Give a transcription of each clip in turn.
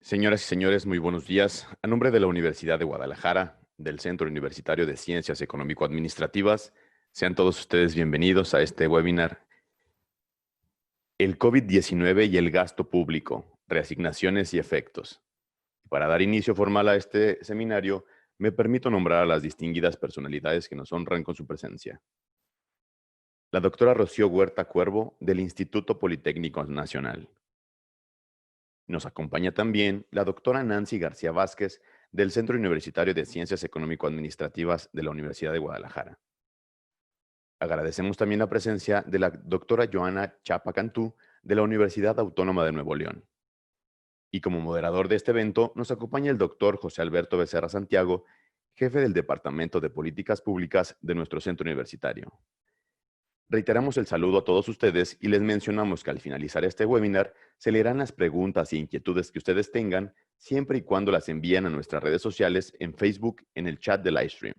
Señoras y señores, muy buenos días. A nombre de la Universidad de Guadalajara, del Centro Universitario de Ciencias Económico-Administrativas, sean todos ustedes bienvenidos a este webinar, El COVID-19 y el gasto público, reasignaciones y efectos. Para dar inicio formal a este seminario, me permito nombrar a las distinguidas personalidades que nos honran con su presencia. La doctora Rocío Huerta Cuervo, del Instituto Politécnico Nacional. Nos acompaña también la doctora Nancy García Vázquez, del Centro Universitario de Ciencias Económico-Administrativas de la Universidad de Guadalajara. Agradecemos también la presencia de la doctora Joana Chapa Cantú, de la Universidad Autónoma de Nuevo León. Y como moderador de este evento, nos acompaña el doctor José Alberto Becerra Santiago, jefe del Departamento de Políticas Públicas de nuestro centro universitario. Reiteramos el saludo a todos ustedes y les mencionamos que al finalizar este webinar se leerán las preguntas e inquietudes que ustedes tengan, siempre y cuando las envíen a nuestras redes sociales en Facebook en el chat de Livestream.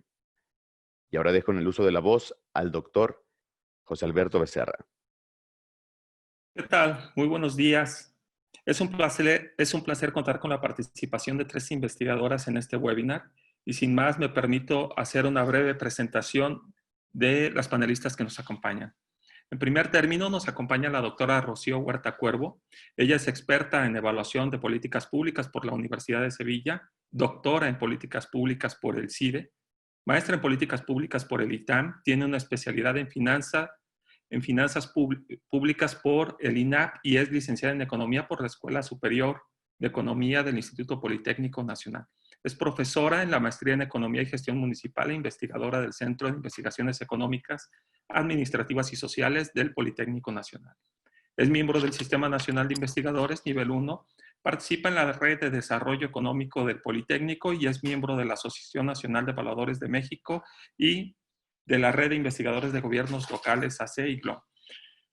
Y ahora dejo en el uso de la voz al doctor José Alberto Becerra. ¿Qué tal? Muy buenos días. Es un placer contar con la participación de 3 investigadoras en este webinar y sin más me permito hacer una breve presentación de las panelistas que nos acompañan. En primer término nos acompaña la doctora Rocío Huerta Cuervo. Ella es experta en evaluación de políticas públicas por la Universidad de Sevilla, doctora en políticas públicas por el CIDE, maestra en políticas públicas por el ITAM, tiene una especialidad en finanzas públicas por el INAP y es licenciada en Economía por la Escuela Superior de Economía del Instituto Politécnico Nacional. Es profesora en la Maestría en Economía y Gestión Municipal e investigadora del Centro de Investigaciones Económicas, Administrativas y Sociales del Politécnico Nacional. Es miembro del Sistema Nacional de Investigadores Nivel 1, participa en la Red de Desarrollo Económico del Politécnico y es miembro de la Asociación Nacional de Evaluadores de México y de la Red de Investigadores de Gobiernos Locales, AC y GLO.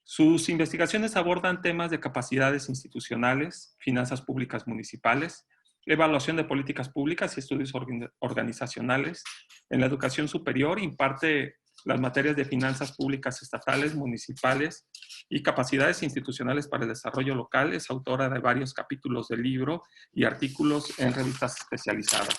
Sus investigaciones abordan temas de capacidades institucionales, finanzas públicas municipales, evaluación de políticas públicas y estudios organizacionales. En la educación superior imparte las materias de finanzas públicas estatales, municipales y capacidades institucionales para el desarrollo local. Es autora de varios capítulos del libro y artículos en revistas especializadas.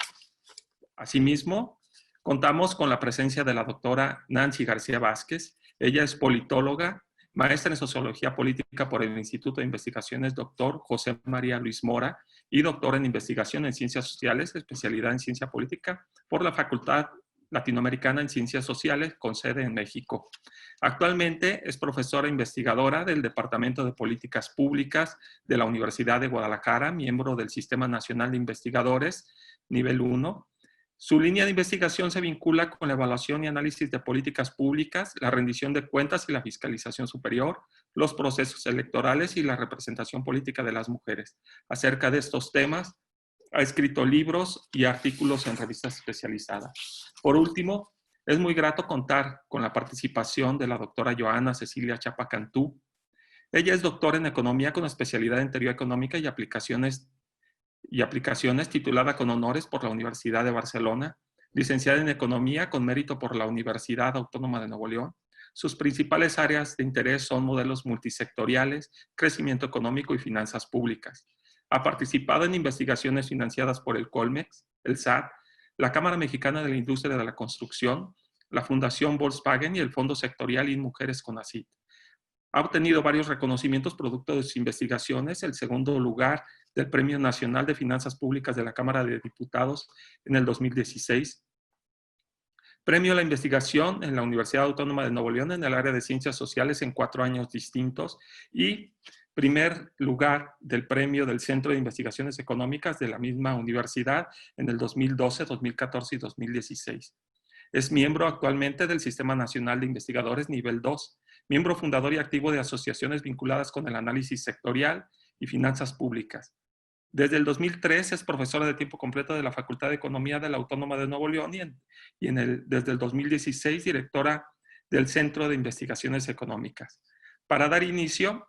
Asimismo, contamos con la presencia de la doctora Nancy García Vázquez. Ella es politóloga, maestra en Sociología Política por el Instituto de Investigaciones Dr. José María Luis Mora y doctora en Investigación en Ciencias Sociales, especialidad en Ciencia Política por la Facultad Latinoamericana en Ciencias Sociales con sede en México. Actualmente es profesora investigadora del Departamento de Políticas Públicas de la Universidad de Guadalajara, miembro del Sistema Nacional de Investigadores, nivel 1. Su línea de investigación se vincula con la evaluación y análisis de políticas públicas, la rendición de cuentas y la fiscalización superior, los procesos electorales y la representación política de las mujeres. Acerca de estos temas, ha escrito libros y artículos en revistas especializadas. Por último, es muy grato contar con la participación de la doctora Joana Cecilia Chapa Cantú. Ella es doctora en Economía con especialidad en Teoría Económica y aplicaciones titulada con honores por la Universidad de Barcelona, licenciada en Economía con mérito por la Universidad Autónoma de Nuevo León. Sus principales áreas de interés son modelos multisectoriales, crecimiento económico y finanzas públicas. Ha participado en investigaciones financiadas por el Colmex, el SAT, la Cámara Mexicana de la Industria de la Construcción, la Fundación Volkswagen y el Fondo Sectorial INMujeres CONACYT. Ha obtenido varios reconocimientos producto de sus investigaciones, el segundo lugar del Premio Nacional de Finanzas Públicas de la Cámara de Diputados en el 2016, premio a la investigación en la Universidad Autónoma de Nuevo León en el área de Ciencias Sociales en 4 años distintos y primer lugar del premio del Centro de Investigaciones Económicas de la misma universidad en el 2012, 2014 y 2016. Es miembro actualmente del Sistema Nacional de Investigadores Nivel 2, miembro fundador y activo de asociaciones vinculadas con el análisis sectorial y finanzas públicas. Desde el 2003 es profesora de tiempo completo de la Facultad de Economía de la Autónoma de Nuevo León desde el 2016 directora del Centro de Investigaciones Económicas. Para dar inicio,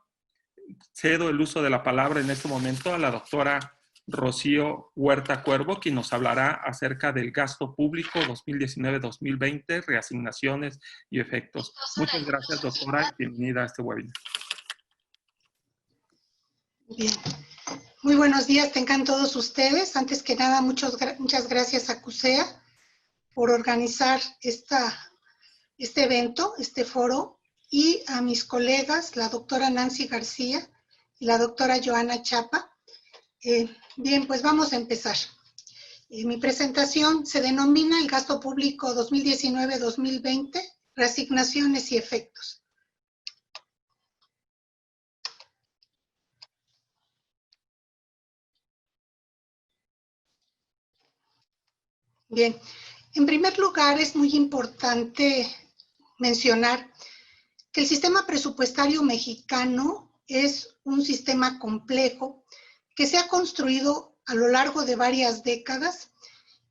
cedo el uso de la palabra en este momento a la doctora Rocío Huerta Cuervo, quien nos hablará acerca del gasto público 2019-2020, reasignaciones y efectos. Muchas gracias, doctora, y bienvenida a este webinar. Bien. Muy buenos días, tengan todos ustedes. Antes que nada, muchas gracias a CUSEA por organizar este evento, este foro, y a mis colegas, la doctora Nancy García y la doctora Joana Chapa. Bien, pues vamos a empezar. Mi presentación se denomina el gasto público 2019-2020, reasignaciones y efectos. Bien, en primer lugar es muy importante mencionar que el sistema presupuestario mexicano es un sistema complejo que se ha construido a lo largo de varias décadas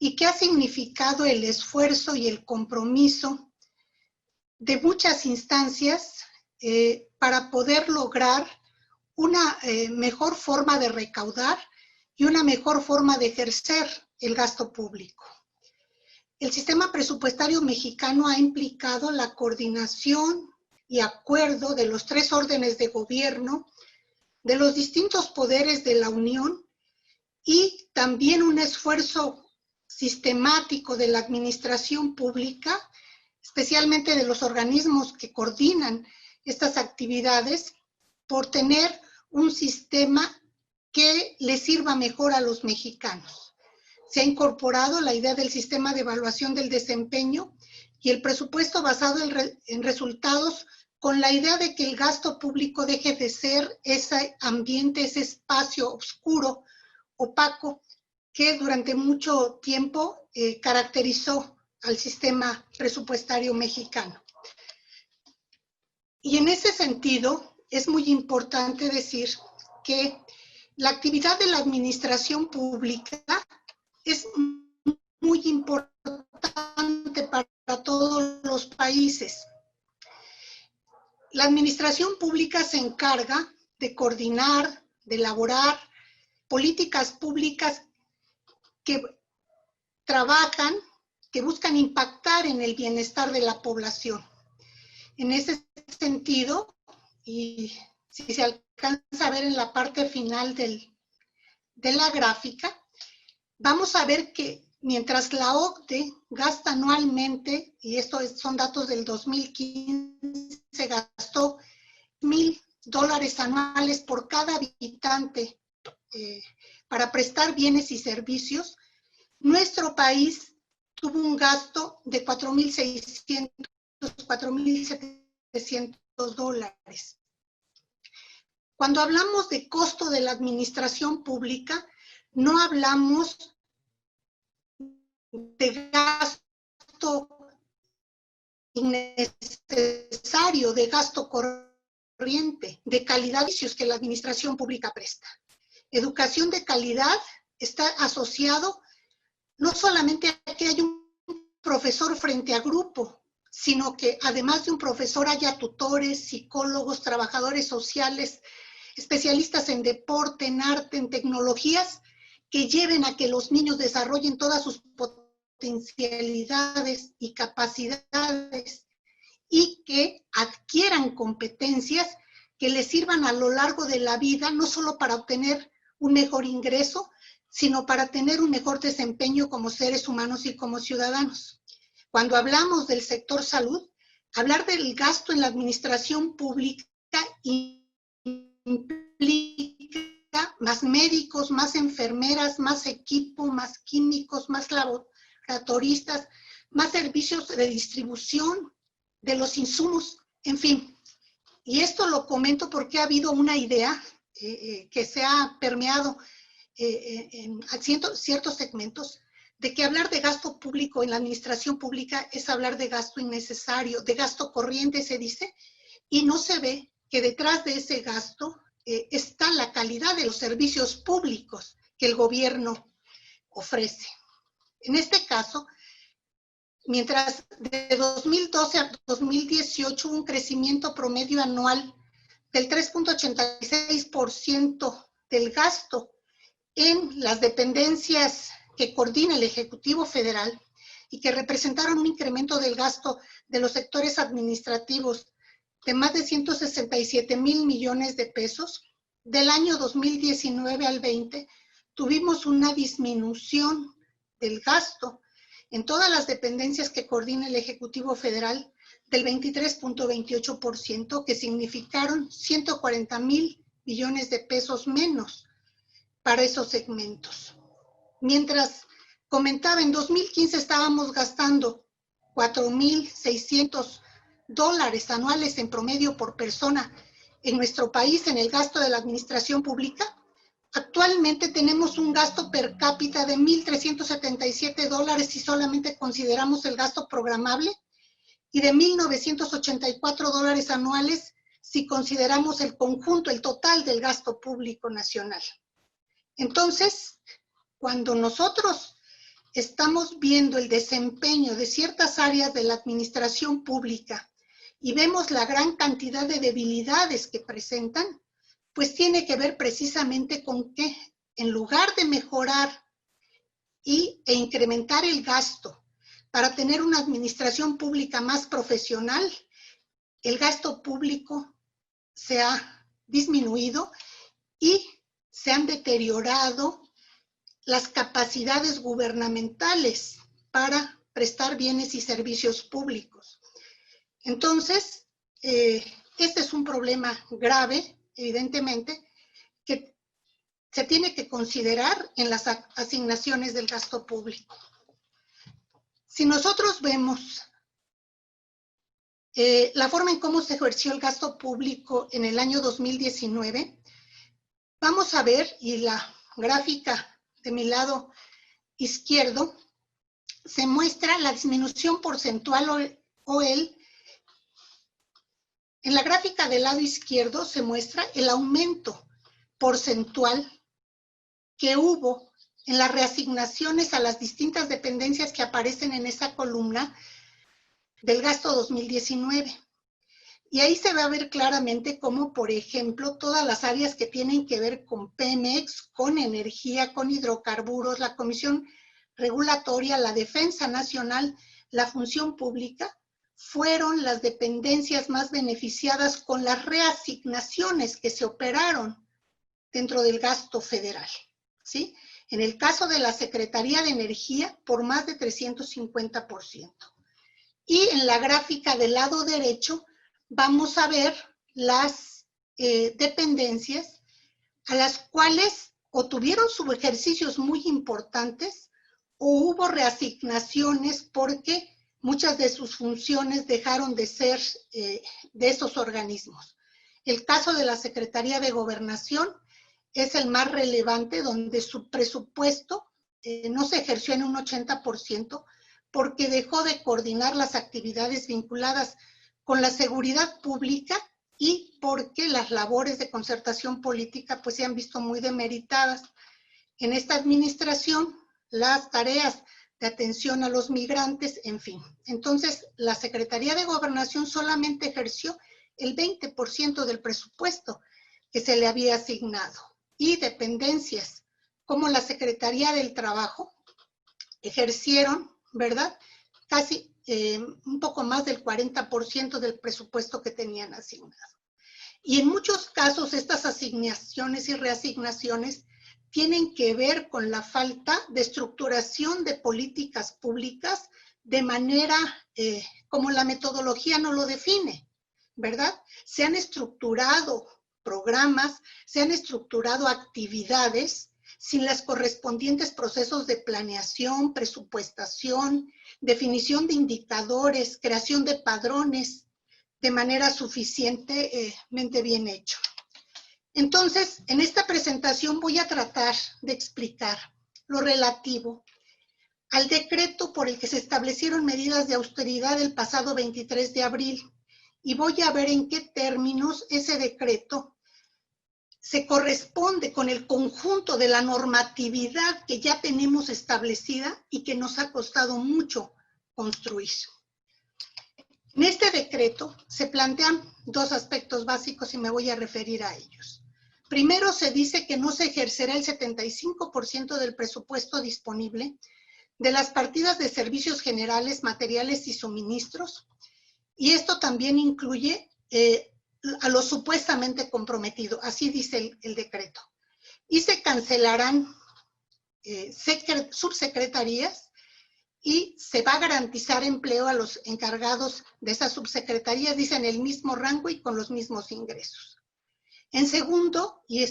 y que ha significado el esfuerzo y el compromiso de muchas instancias para poder lograr una mejor forma de recaudar y una mejor forma de ejercer el gasto público. El sistema presupuestario mexicano ha implicado la coordinación y acuerdo de los 3 órdenes de gobierno, de los distintos poderes de la Unión y también un esfuerzo sistemático de la administración pública, especialmente de los organismos que coordinan estas actividades, por tener un sistema que le sirva mejor a los mexicanos. Se ha incorporado la idea del sistema de evaluación del desempeño y el presupuesto basado en resultados, con la idea de que el gasto público deje de ser ese ambiente, ese espacio oscuro, opaco, que durante mucho tiempo caracterizó al sistema presupuestario mexicano. Y en ese sentido, es muy importante decir que la actividad de la administración pública es muy importante para todos los países. La administración pública se encarga de coordinar, de elaborar políticas públicas que trabajan, que buscan impactar en el bienestar de la población. En ese sentido, y si se alcanza a ver en la parte final de la gráfica, vamos a ver que mientras la OCDE gasta anualmente, y estos son datos del 2015, se gastó $1,000 anuales por cada habitante para prestar bienes y servicios, nuestro país tuvo un gasto de $4,600, $4,700. Cuando hablamos de costo de la administración pública, no hablamos de gasto innecesario, de gasto corriente, de calidad de servicios que la administración pública presta. Educación de calidad está asociado no solamente a que haya un profesor frente a grupo, sino que además de un profesor haya tutores, psicólogos, trabajadores sociales, especialistas en deporte, en arte, en tecnologías, que lleven a que los niños desarrollen todas sus potencialidades y capacidades y que adquieran competencias que les sirvan a lo largo de la vida, no solo para obtener un mejor ingreso, sino para tener un mejor desempeño como seres humanos y como ciudadanos. Cuando hablamos del sector salud, hablar del gasto en la administración pública implica más médicos, más enfermeras, más equipo, más químicos, más laboratoristas, más servicios de distribución de los insumos, en fin. Y esto lo comento porque ha habido una idea que se ha permeado en ciertos segmentos, de que hablar de gasto público en la administración pública es hablar de gasto innecesario, de gasto corriente se dice, y no se ve que detrás de ese gasto está la calidad de los servicios públicos que el gobierno ofrece. En este caso, mientras de 2012 a 2018 hubo un crecimiento promedio anual del 3.86% del gasto en las dependencias que coordina el Ejecutivo Federal y que representaron un incremento del gasto de los sectores administrativos de más de 167,000 millones de pesos. del año 2019 al 20 tuvimos una disminución del gasto en todas las dependencias que coordina el Ejecutivo Federal del 23.28%, que significaron 140,000 millones de pesos menos para esos segmentos. Mientras comentaba, en 2015 estábamos gastando $4,600 anuales en promedio por persona en nuestro país en el gasto de la administración pública. Actualmente tenemos un gasto per cápita de $1,377 si solamente consideramos el gasto programable y de $1,984 anuales si consideramos el conjunto, el total del gasto público nacional. Entonces, cuando nosotros estamos viendo el desempeño de ciertas áreas de la administración pública y vemos la gran cantidad de debilidades que presentan, pues tiene que ver precisamente con que en lugar de mejorar e incrementar el gasto para tener una administración pública más profesional, el gasto público se ha disminuido y se han deteriorado las capacidades gubernamentales para prestar bienes y servicios públicos. Entonces, este es un problema grave, evidentemente, que se tiene que considerar en las asignaciones del gasto público. Si nosotros vemos la forma en cómo se ejerció el gasto público en el año 2019, vamos a ver, y la gráfica de mi lado izquierdo se muestra la disminución porcentual en la gráfica del lado izquierdo se muestra el aumento porcentual que hubo en las reasignaciones a las distintas dependencias que aparecen en esa columna del gasto 2019. Y ahí se va a ver claramente cómo, por ejemplo, todas las áreas que tienen que ver con Pemex, con energía, con hidrocarburos, la Comisión Regulatoria, la Defensa Nacional, la Función Pública, fueron las dependencias más beneficiadas con las reasignaciones que se operaron dentro del gasto federal, ¿sí? En el caso de la Secretaría de Energía, por más de 350%. Y en la gráfica del lado derecho, vamos a ver las dependencias a las cuales o tuvieron subejercicios muy importantes o hubo reasignaciones porque muchas de sus funciones dejaron de ser de esos organismos. El caso de la Secretaría de Gobernación es el más relevante, donde su presupuesto no se ejerció en un 80% porque dejó de coordinar las actividades vinculadas con la seguridad pública y porque las labores de concertación política pues se han visto muy demeritadas. En esta administración, las tareas de atención a los migrantes, en fin. Entonces, la Secretaría de Gobernación solamente ejerció el 20% del presupuesto que se le había asignado. Y dependencias como la Secretaría del Trabajo ejercieron, ¿verdad?, casi un poco más del 40% del presupuesto que tenían asignado. Y en muchos casos estas asignaciones y reasignaciones tienen que ver con la falta de estructuración de políticas públicas de manera como la metodología no lo define, ¿verdad? Se han estructurado programas, se han estructurado actividades sin los correspondientes procesos de planeación, presupuestación, definición de indicadores, creación de padrones de manera suficientemente bien hecho. Entonces, en esta presentación voy a tratar de explicar lo relativo al decreto por el que se establecieron medidas de austeridad el pasado 23 de abril y voy a ver en qué términos ese decreto se corresponde con el conjunto de la normatividad que ya tenemos establecida y que nos ha costado mucho construir. En este decreto se plantean dos aspectos básicos y me voy a referir a ellos. Primero, se dice que no se ejercerá el 75% del presupuesto disponible de las partidas de servicios generales, materiales y suministros, y esto también incluye a lo supuestamente comprometido, así dice el decreto. Y se cancelarán subsecretarías y se va a garantizar empleo a los encargados de esas subsecretarías, dicen el mismo rango y con los mismos ingresos. En segundo, y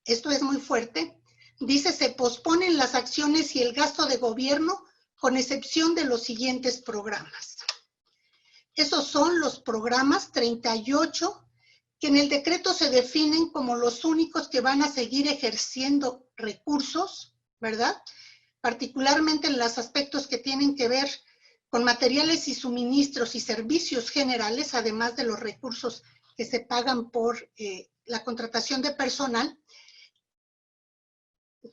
esto es muy fuerte, dice se posponen las acciones y el gasto de gobierno con excepción de los siguientes programas. Esos son los programas 38 que en el decreto se definen como los únicos que van a seguir ejerciendo recursos, ¿verdad? Particularmente en los aspectos que tienen que ver con materiales y suministros y servicios generales, además de los recursos que se pagan por la contratación de personal,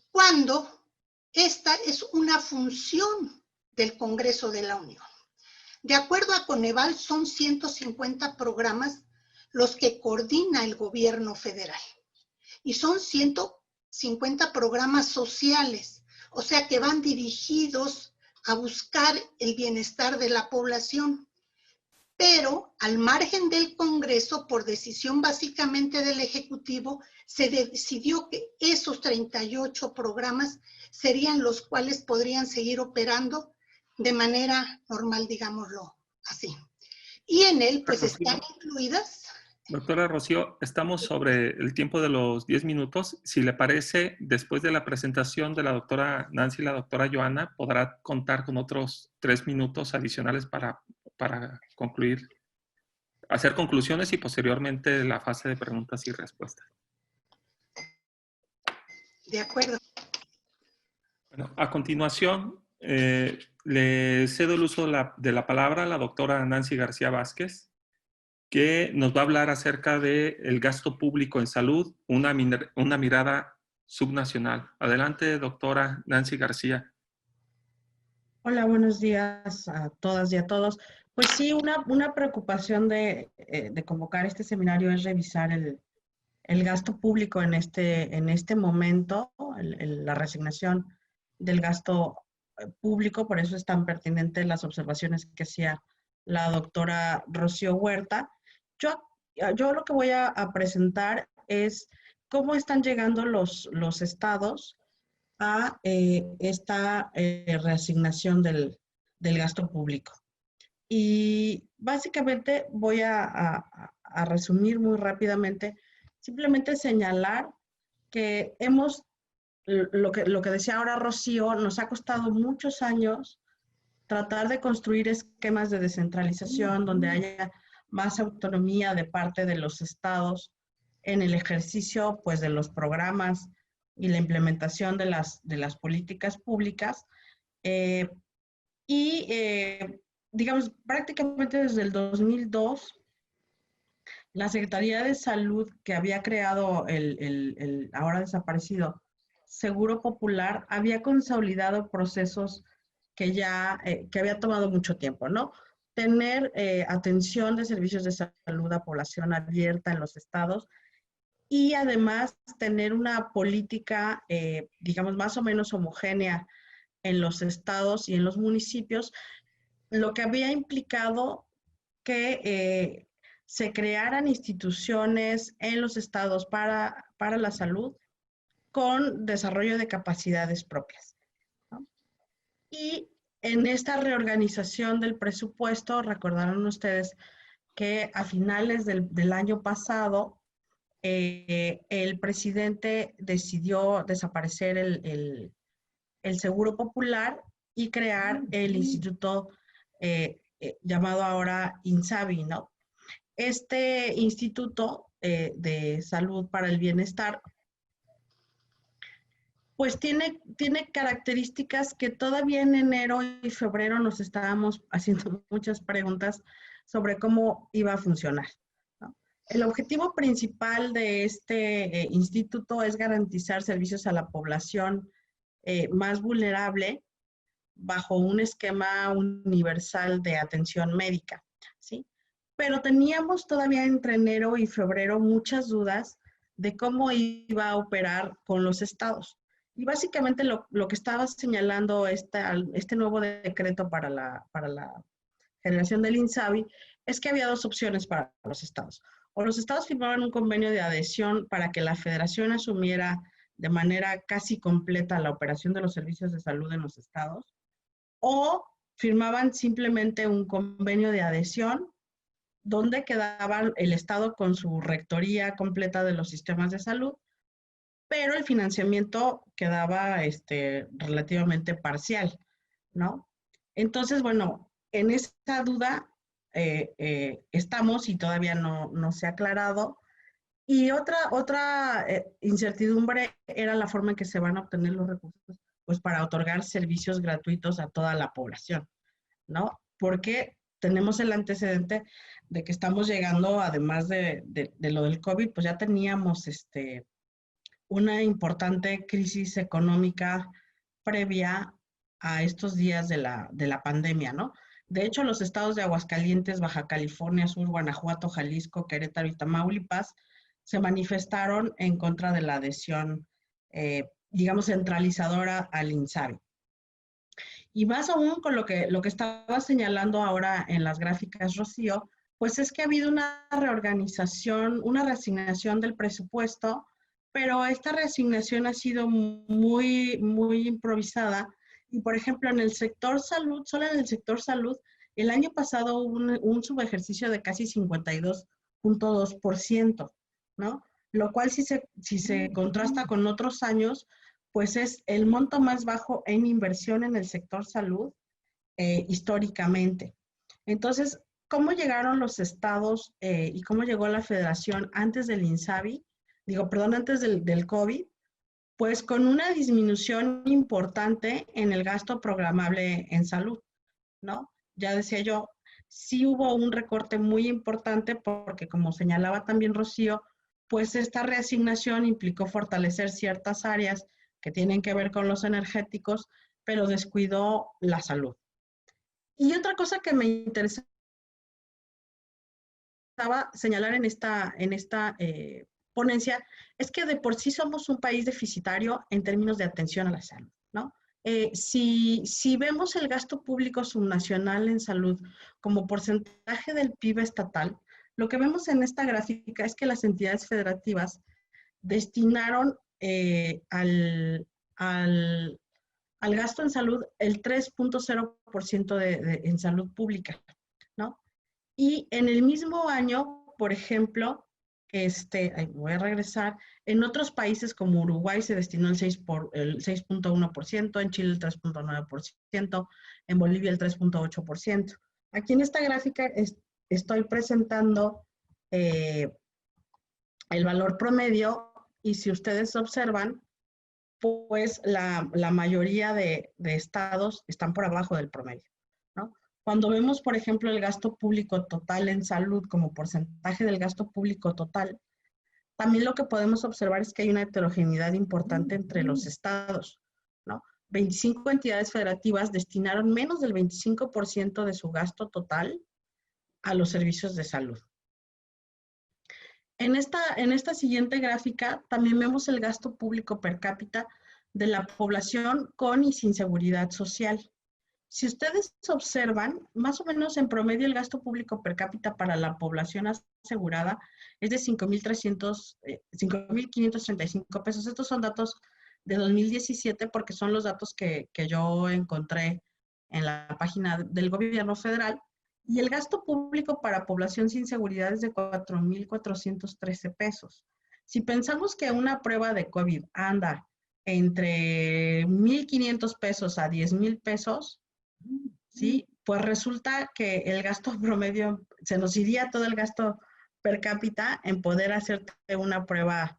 cuando esta es una función del Congreso de la Unión. De acuerdo a Coneval, son 150 programas los que coordina el gobierno federal. Y son 150 programas sociales, o sea que van dirigidos a buscar el bienestar de la población. Pero al margen del Congreso, por decisión básicamente del Ejecutivo, se decidió que esos 38 programas serían los cuales podrían seguir operando de manera normal, digámoslo así. Y en él, pues, están incluidas. Doctora Rocío, estamos sobre el tiempo de los 10 minutos. Si le parece, después de la presentación de la doctora Nancy y la doctora Joana, podrá contar con otros 3 minutos adicionales para concluir, hacer conclusiones y posteriormente la fase de preguntas y respuestas. De acuerdo. Bueno, a continuación, le cedo el uso de la palabra a la doctora Nancy García Vázquez, que nos va a hablar acerca del gasto público en salud, una mirada subnacional. Adelante, doctora Nancy García. Hola, buenos días a todas y a todos. Pues sí, una preocupación de convocar este seminario es revisar el gasto público en este momento, la reasignación del gasto público, por eso es tan pertinente las observaciones que hacía la doctora Rocío Huerta. Yo lo que voy a presentar es cómo están llegando los estados a esta reasignación del gasto público. Y básicamente voy a resumir muy rápidamente, simplemente señalar que lo que decía ahora Rocío, nos ha costado muchos años tratar de construir esquemas de descentralización donde haya más autonomía de parte de los estados en el ejercicio, pues, de los programas y la implementación de las políticas públicas. Digamos, prácticamente desde el 2002, la Secretaría de Salud, que había creado el ahora desaparecido Seguro Popular, había consolidado procesos que había tomado mucho tiempo, ¿no? Tener atención de servicios de salud a población abierta en los estados y además tener una política, digamos, más o menos homogénea en los estados y en los municipios, lo que había implicado que se crearan instituciones en los estados para la salud con desarrollo de capacidades propias, ¿no? Y en esta reorganización del presupuesto, recordarán ustedes que a finales del año pasado, el presidente decidió desaparecer el Seguro Popular y crear el instituto llamado ahora INSABI, ¿no? Este instituto de salud para el bienestar, pues tiene características que todavía en enero y febrero nos estábamos haciendo muchas preguntas sobre cómo iba a funcionar, ¿no? El objetivo principal de este instituto es garantizar servicios a la población más vulnerable bajo un esquema universal de atención médica, ¿sí? Pero teníamos todavía entre enero y febrero muchas dudas de cómo iba a operar con los estados. Y básicamente lo que estaba señalando este nuevo decreto para la generación del INSABI es que había dos opciones para los estados. o los estados firmaban un convenio de adhesión para que la federación asumiera de manera casi completa la operación de los servicios de salud en los estados, o firmaban simplemente un convenio de adhesión donde quedaba el estado con su rectoría completa de los sistemas de salud, pero el financiamiento quedaba relativamente parcial, ¿no? Entonces, bueno, en esta duda estamos y todavía no se ha aclarado. Y otra incertidumbre era la forma en que se van a obtener los recursos, pues para otorgar servicios gratuitos a toda la población, ¿no? Porque tenemos el antecedente de que estamos llegando, además de lo del COVID, pues ya teníamos una importante crisis económica previa a estos días de la pandemia, ¿no? De hecho, los estados de Aguascalientes, Baja California Sur, Guanajuato, Jalisco, Querétaro y Tamaulipas se manifestaron en contra de la adhesión, digamos, centralizadora al INSABI. Y más aún con lo que estaba señalando ahora en las gráficas, Rocío, pues es que ha habido una reorganización, una reasignación del presupuesto, pero esta reasignación ha sido muy improvisada. Y por ejemplo, en el sector salud, solo en el sector salud, el año pasado hubo un subejercicio de casi 52.2%, ¿no? Lo cual si se contrasta con otros años, pues es el monto más bajo en inversión en el sector salud históricamente. Entonces, ¿cómo llegaron los estados y cómo llegó la federación antes del INSABI? Antes del COVID, pues con una disminución importante en el gasto programable en salud, ¿no? Ya decía yo, sí hubo un recorte muy importante porque, como señalaba también Rocío, pues esta reasignación implicó fortalecer ciertas áreas que tienen que ver con los energéticos, pero descuidó la salud. Y otra cosa que me interesaba señalar en esta ponencia es que de por sí somos un país deficitario en términos de atención a la salud, ¿no? Si vemos el gasto público subnacional en salud como porcentaje del PIB estatal, lo que vemos en esta gráfica es que las entidades federativas destinaron al gasto en salud el 3.0% en salud pública, ¿no? Y en el mismo año, por ejemplo, voy a regresar, en otros países como Uruguay se destinó el 6.1%, en Chile el 3.9%, en Bolivia el 3.8%. Aquí en esta gráfica estoy presentando el valor promedio y si ustedes observan, pues la mayoría de estados están por abajo del promedio, ¿no? Cuando vemos, por ejemplo, el gasto público total en salud como porcentaje del gasto público total, también lo que podemos observar es que hay una heterogeneidad importante entre los estados, ¿no? 25 entidades federativas destinaron menos del 25% de su gasto total a los servicios de salud. En esta siguiente gráfica también vemos el gasto público per cápita de la población con y sin seguridad social. Si ustedes observan, más o menos en promedio el gasto público per cápita para la población asegurada es de 5.535 pesos. Estos son datos de 2017 porque son los datos que yo encontré en la página del gobierno federal. Y el gasto público para población sin seguridad es de 4.413 pesos. Si pensamos que una prueba de COVID anda entre 1.500 pesos a 10.000 pesos, ¿sí? Pues resulta que el gasto promedio, se nos iría todo el gasto per cápita en poder hacerte una prueba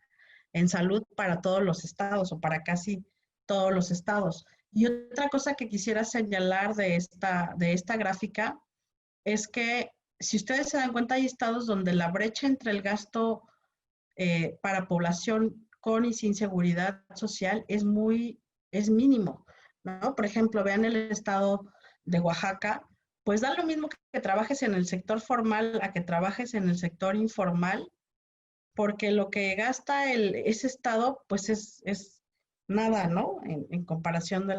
en salud para todos los estados o para casi todos los estados. Y otra cosa que quisiera señalar de esta gráfica es que si ustedes se dan cuenta, hay estados donde la brecha entre el gasto para población con y sin seguridad social es mínimo, ¿no? Por ejemplo, vean el estado de Oaxaca, pues da lo mismo que trabajes en el sector formal a que trabajes en el sector informal, porque lo que gasta ese estado, pues es nada, ¿no? En comparación de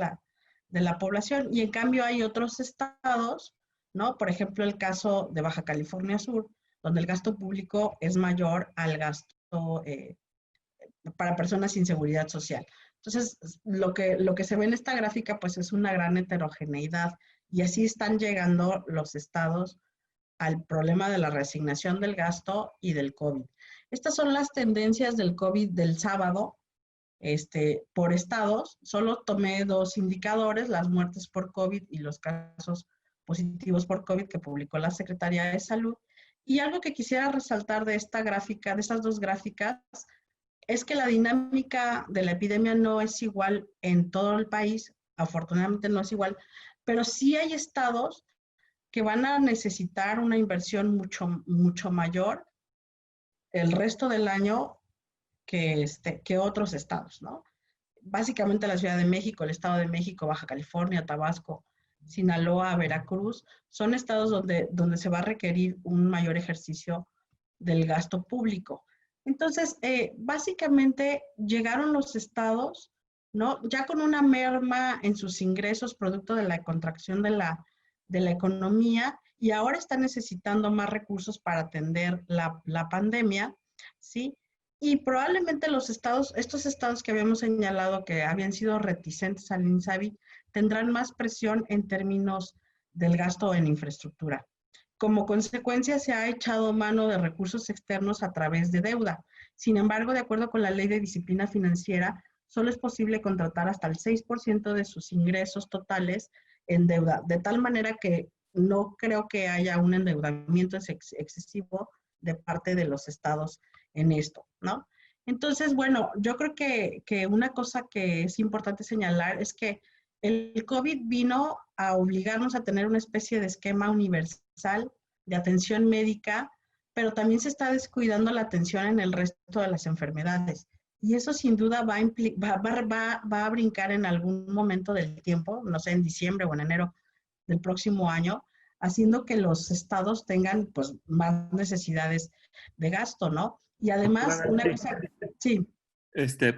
la población. Y en cambio hay otros estados, ¿no? Por ejemplo, el caso de Baja California Sur, donde el gasto público es mayor al gasto para personas sin seguridad social. Entonces, lo que se ve en esta gráfica, pues es una gran heterogeneidad, y así están llegando los estados al problema de la reasignación del gasto y del COVID. Estas son las tendencias del COVID del sábado, por estados. Solo tomé 2 indicadores, las muertes por COVID y los casos positivos por COVID que publicó la Secretaría de Salud. Y algo que quisiera resaltar de esta gráfica, de estas 2 gráficas, es que la dinámica de la epidemia no es igual en todo el país, afortunadamente no es igual, pero sí hay estados que van a necesitar una inversión mucho mayor el resto del año que otros estados, ¿no? Básicamente la Ciudad de México, el Estado de México, Baja California, Tabasco, Sinaloa, Veracruz, son estados donde se va a requerir un mayor ejercicio del gasto público. Entonces, básicamente llegaron los estados, ¿no? Ya con una merma en sus ingresos producto de la contracción de la economía, y ahora están necesitando más recursos para atender la pandemia, ¿sí? Y probablemente estos estados que habíamos señalado que habían sido reticentes al INSABI, tendrán más presión en términos del gasto en infraestructura. Como consecuencia, se ha echado mano de recursos externos a través de deuda. Sin embargo, de acuerdo con la Ley de Disciplina Financiera, solo es posible contratar hasta el 6% de sus ingresos totales en deuda, de tal manera que no creo que haya un endeudamiento excesivo de parte de los estados en esto, ¿no? Entonces, bueno, yo creo que una cosa que es importante señalar es que el COVID vino a obligarnos a tener una especie de esquema universal de atención médica, pero también se está descuidando la atención en el resto de las enfermedades. Y eso sin duda va a brincar en algún momento del tiempo, no sé, en diciembre o en enero del próximo año, haciendo que los estados tengan pues más necesidades de gasto, ¿no? Y además, una cosa, sí.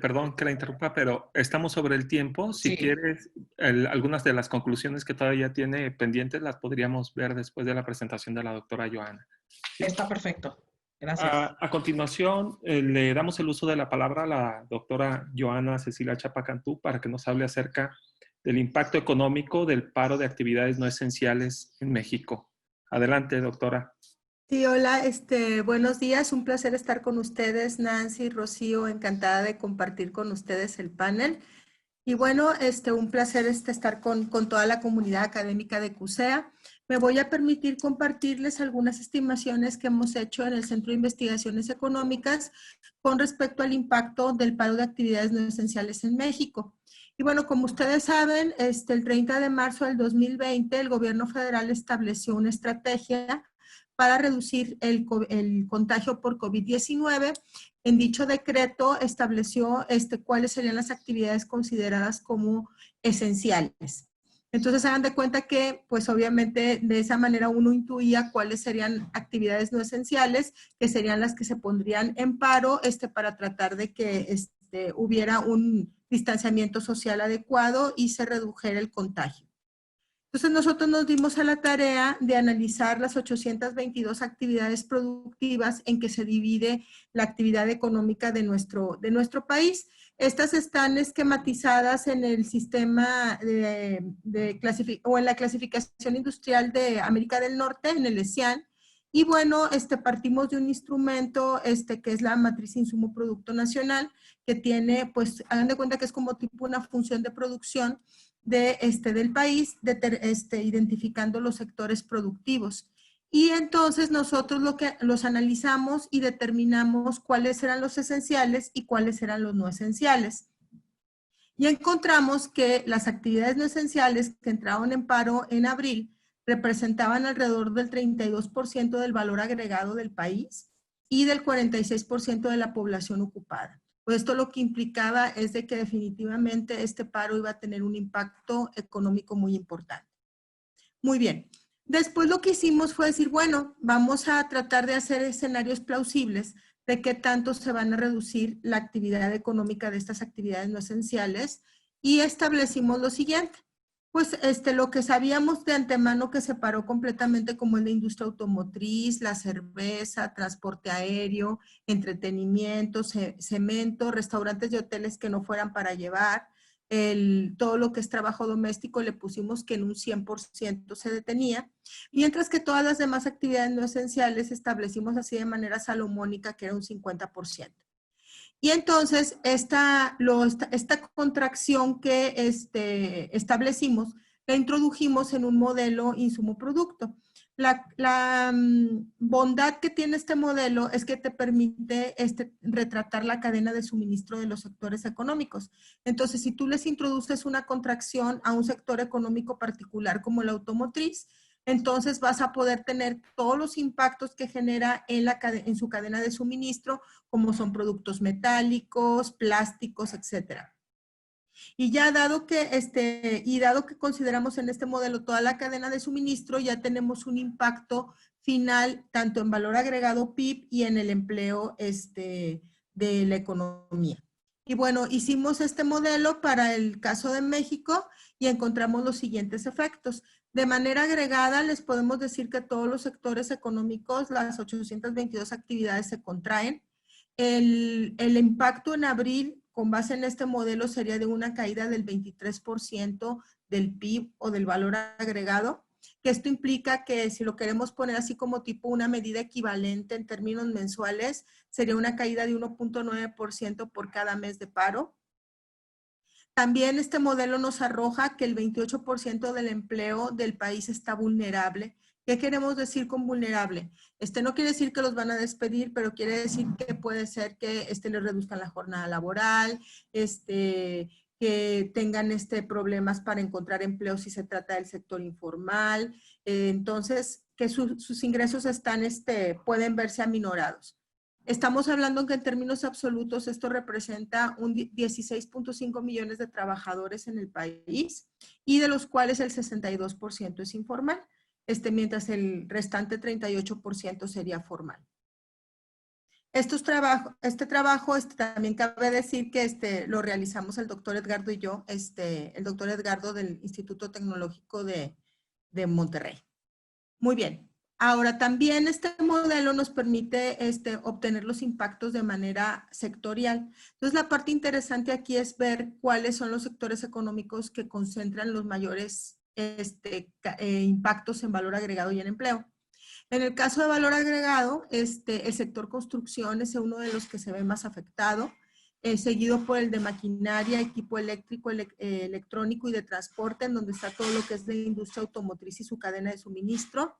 Perdón que la interrumpa, pero estamos sobre el tiempo. Si Sí. quieres, algunas de las conclusiones que todavía tiene pendientes las podríamos ver después de la presentación de la doctora Joana. Está perfecto. Gracias. A continuación, le damos el uso de la palabra a la doctora Joana Cecilia Chapacantú para que nos hable acerca del impacto económico del paro de actividades no esenciales en México. Adelante, doctora. Sí, hola, buenos días, un placer estar con ustedes, Nancy, Rocío, encantada de compartir con ustedes el panel. Y bueno, un placer estar con toda la comunidad académica de CUSEA. Me voy a permitir compartirles algunas estimaciones que hemos hecho en el Centro de Investigaciones Económicas con respecto al impacto del paro de actividades no esenciales en México. Y bueno, como ustedes saben, el 30 de marzo del 2020, el gobierno federal estableció una estrategia para reducir el contagio por COVID-19. En dicho decreto estableció cuáles serían las actividades consideradas como esenciales. Entonces, hagan de cuenta que, pues obviamente, de esa manera uno intuía cuáles serían actividades no esenciales, que serían las que se pondrían en paro para tratar de que hubiera un distanciamiento social adecuado y se redujera el contagio. Entonces nosotros nos dimos a la tarea de analizar las 822 actividades productivas en que se divide la actividad económica de nuestro país. Estas están esquematizadas en el sistema o en la clasificación industrial de América del Norte, en el ESIAN. Y bueno, partimos de un instrumento que es la matriz insumo producto nacional, que tiene, pues, hagan de cuenta que es como tipo una función de producción del país, identificando los sectores productivos. Y entonces nosotros los analizamos y determinamos cuáles eran los esenciales y cuáles eran los no esenciales. Y encontramos que las actividades no esenciales que entraron en paro en abril representaban alrededor del 32% del valor agregado del país y del 46% de la población ocupada. Pues esto lo que implicaba es de que definitivamente este paro iba a tener un impacto económico muy importante. Muy bien. Después lo que hicimos fue decir, bueno, vamos a tratar de hacer escenarios plausibles de qué tanto se van a reducir la actividad económica de estas actividades no esenciales y establecimos lo siguiente. Pues lo que sabíamos de antemano que se paró completamente, como es la industria automotriz, la cerveza, transporte aéreo, entretenimiento, cemento, restaurantes y hoteles que no fueran para llevar, todo lo que es trabajo doméstico le pusimos que en un 100% se detenía, mientras que todas las demás actividades no esenciales establecimos así de manera salomónica que era un 50%. Y entonces esta contracción que establecimos, la introdujimos en un modelo insumo-producto. La bondad que tiene este modelo es que te permite retratar la cadena de suministro de los sectores económicos. Entonces, si tú les introduces una contracción a un sector económico particular como la automotriz, entonces vas a poder tener todos los impactos que genera en su cadena de suministro, como son productos metálicos, plásticos, etcétera. Y ya dado que consideramos en este modelo toda la cadena de suministro, ya tenemos un impacto final tanto en valor agregado PIB y en el empleo de la economía. Y bueno, hicimos este modelo para el caso de México y encontramos los siguientes efectos. De manera agregada, les podemos decir que todos los sectores económicos, las 822 actividades se contraen. El impacto en abril, con base en este modelo, sería de una caída del 23% del PIB o del valor agregado, que esto implica que si lo queremos poner así como tipo una medida equivalente en términos mensuales, sería una caída de 1.9% por cada mes de paro. También este modelo nos arroja que el 28% del empleo del país está vulnerable. ¿Qué queremos decir con vulnerable? No quiere decir que los van a despedir, pero quiere decir que puede ser que les reduzcan la jornada laboral, que tengan problemas para encontrar empleo si se trata del sector informal. Entonces, que sus ingresos pueden verse aminorados. Estamos hablando que en términos absolutos esto representa un 16.5 millones de trabajadores en el país y de los cuales el 62% es informal, mientras el restante 38% sería formal. Este trabajo también cabe decir que lo realizamos el doctor Edgardo y yo, el doctor Edgardo del Instituto Tecnológico de Monterrey. Muy bien. Ahora, también este modelo nos permite obtener los impactos de manera sectorial. Entonces, la parte interesante aquí es ver cuáles son los sectores económicos que concentran los mayores impactos en valor agregado y en empleo. En el caso de valor agregado, el sector construcción es uno de los que se ve más afectado, seguido por el de maquinaria, equipo eléctrico, electrónico y de transporte, en donde está todo lo que es de industria automotriz y su cadena de suministro.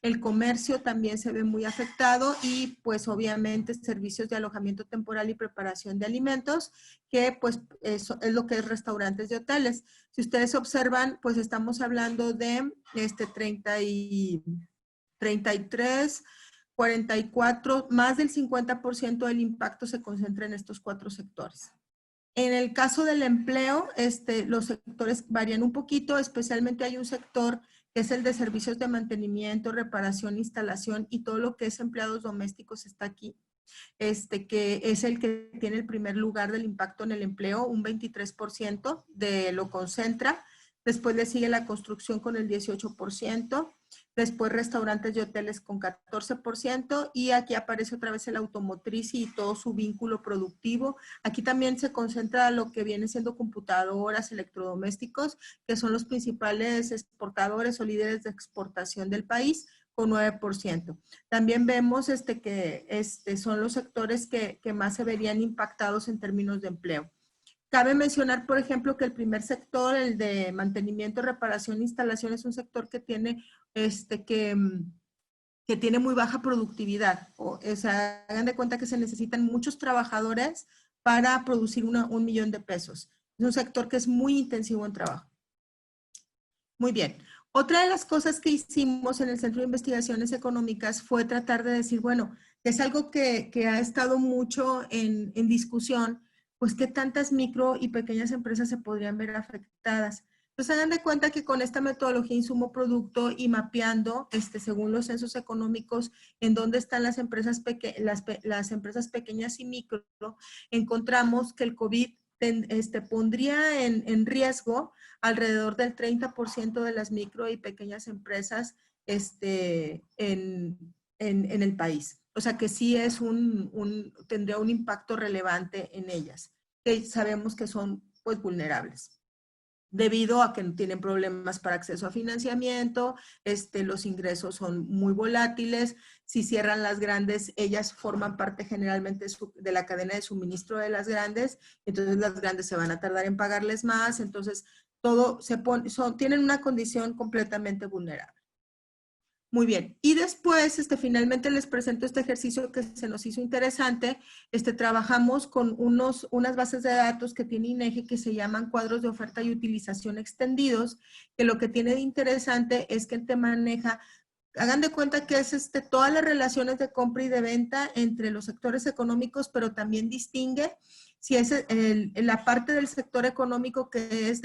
El comercio también se ve muy afectado y pues obviamente servicios de alojamiento temporal y preparación de alimentos, que pues eso es lo que es restaurantes y hoteles. Si ustedes observan, pues estamos hablando de 33, 44, más del 50% del impacto se concentra en estos 4 sectores. En el caso del empleo, los sectores varían un poquito, especialmente hay un sector que es el de servicios de mantenimiento, reparación, instalación y todo lo que es empleados domésticos está aquí, que es el que tiene el primer lugar del impacto en el empleo, un 23% lo concentra. Después le sigue la construcción con el 18%, después restaurantes y hoteles con 14%, y aquí aparece otra vez el automotriz y todo su vínculo productivo. Aquí también se concentra lo que viene siendo computadoras, electrodomésticos, que son los principales exportadores o líderes de exportación del país, con 9%. También vemos que son los sectores que más se verían impactados en términos de empleo. Cabe mencionar, por ejemplo, que el primer sector, el de mantenimiento, reparación e instalación, es un sector que tiene, que tiene muy baja productividad. O sea, hagan de cuenta que se necesitan muchos trabajadores para producir 1 millón de pesos. Es un sector que es muy intensivo en trabajo. Muy bien. Otra de las cosas que hicimos en el Centro de Investigaciones Económicas fue tratar de decir, bueno, es algo que ha estado mucho en discusión, pues qué tantas micro y pequeñas empresas se podrían ver afectadas. Entonces, hagan de cuenta que con esta metodología insumo-producto y mapeando, según los censos económicos, en dónde están las empresas pequeñas y micro, encontramos que el COVID pondría en riesgo alrededor del 30% de las micro y pequeñas empresas en el país. O sea que sí tendría un impacto relevante en ellas, que sabemos que son pues vulnerables, debido a que tienen problemas para acceso a financiamiento, los ingresos son muy volátiles. Si cierran las grandes, ellas forman parte generalmente de la cadena de suministro de las grandes, entonces las grandes se van a tardar en pagarles más, entonces todo tienen una condición completamente vulnerable. Muy bien. Y después, finalmente les presento este ejercicio que se nos hizo interesante. Trabajamos con unas bases de datos que tiene INEGI que se llaman cuadros de oferta y utilización extendidos, que lo que tiene de interesante es que te maneja, hagan de cuenta que es todas las relaciones de compra y de venta entre los sectores económicos, pero también distingue si es la parte del sector económico que es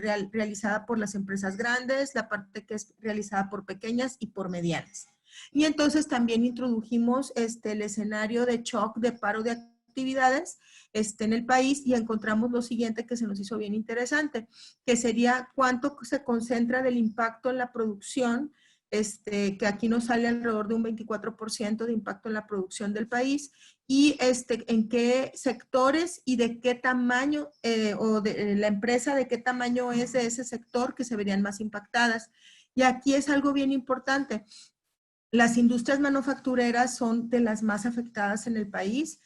realizada por las empresas grandes, la parte que es realizada por pequeñas y por medianas. Y entonces también introdujimos el escenario de shock, de paro de actividades en el país, y encontramos lo siguiente que se nos hizo bien interesante, que sería cuánto se concentra del impacto en la producción, que aquí nos sale alrededor de un 24% de impacto en la producción del país, y en qué sectores y de qué tamaño, o de la empresa de qué tamaño es de ese sector que se verían más impactadas. Y aquí es algo bien importante. Las industrias manufactureras son de las más afectadas en el país,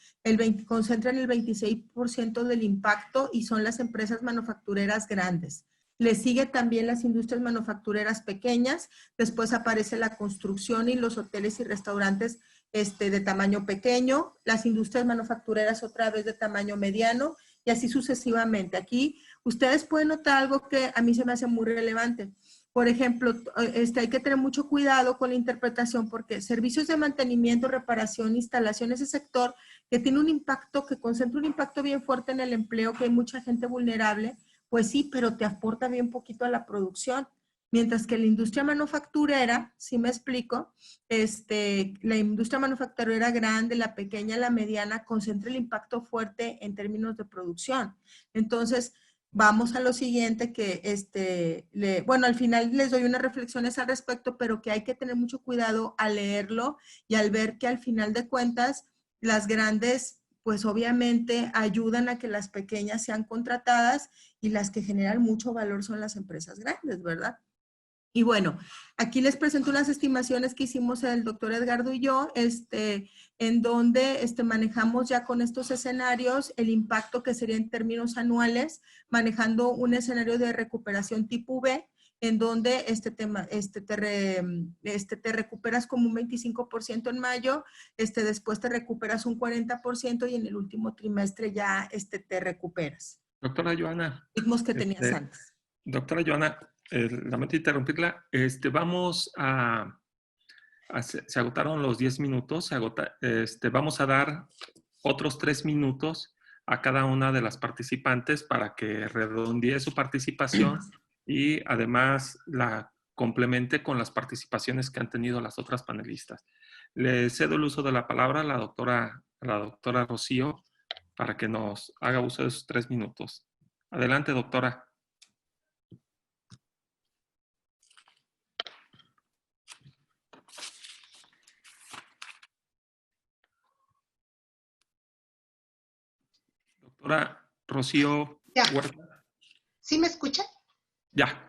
concentran el 26% del impacto y son las empresas manufactureras grandes. Le sigue también las industrias manufactureras pequeñas, después aparece la construcción y los hoteles y restaurantes de tamaño pequeño, las industrias manufactureras otra vez de tamaño mediano y así sucesivamente. Aquí ustedes pueden notar algo que a mí se me hace muy relevante. Por ejemplo, hay que tener mucho cuidado con la interpretación porque servicios de mantenimiento, reparación, instalación, ese sector que tiene un impacto, que concentra un impacto bien fuerte en el empleo, que hay mucha gente vulnerable, pues sí, pero te aporta bien poquito a la producción. Mientras que la industria manufacturera, si me explico, la industria manufacturera grande, la pequeña, la mediana, concentra el impacto fuerte en términos de producción. Entonces, vamos a lo siguiente que, bueno, al final les doy unas reflexiones al respecto, pero que hay que tener mucho cuidado al leerlo y al ver que al final de cuentas, las grandes, pues obviamente ayudan a que las pequeñas sean contratadas y las que generan mucho valor son las empresas grandes, ¿verdad? Y bueno, aquí les presento unas estimaciones que hicimos el doctor Edgardo y yo, en donde manejamos ya con estos escenarios el impacto que sería en términos anuales, manejando un escenario de recuperación tipo V, en donde te recuperas como un 25% en mayo, después te recuperas un 40% y en el último trimestre ya te recuperas. Doctora Joana. Ritmos que tenías antes. Doctora Joana, lamento interrumpirla. Se agotaron los 10 minutos. Vamos a dar otros 3 minutos a cada una de las participantes para que redondee su participación y además la complemente con las participaciones que han tenido las otras panelistas. Le cedo el uso de la palabra a la doctora Rocío para que nos haga uso de sus 3 minutos. Adelante, doctora. Doctora Rocío Huerta. ¿Sí me escucha? Ya.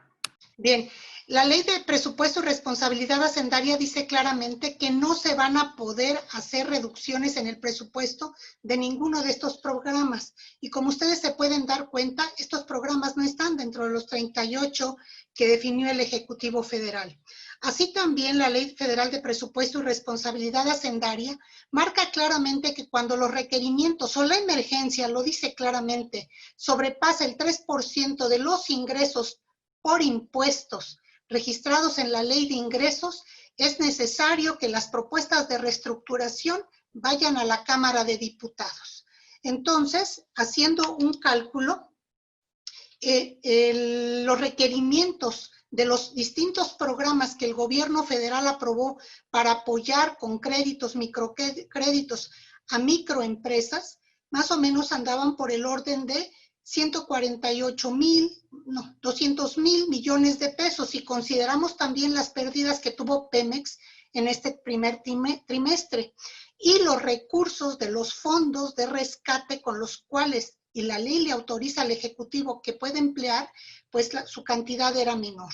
Bien, la ley de presupuesto y responsabilidad hacendaria dice claramente que no se van a poder hacer reducciones en el presupuesto de ninguno de estos programas. Y como ustedes se pueden dar cuenta, estos programas no están dentro de los 38 que definió el Ejecutivo Federal. Así también la Ley Federal de Presupuesto y Responsabilidad Hacendaria marca claramente que cuando los requerimientos o la emergencia, lo dice claramente, sobrepasa el 3% de los ingresos por impuestos registrados en la Ley de Ingresos, es necesario que las propuestas de reestructuración vayan a la Cámara de Diputados. Entonces, haciendo un cálculo, los requerimientos de los distintos programas que el gobierno federal aprobó para apoyar con créditos, microcréditos a microempresas, más o menos andaban por el orden de 200 mil millones de pesos, si consideramos también las pérdidas que tuvo Pemex en este primer trimestre y los recursos de los fondos de rescate con los cuales y la ley le autoriza al Ejecutivo que puede emplear, pues su cantidad era menor.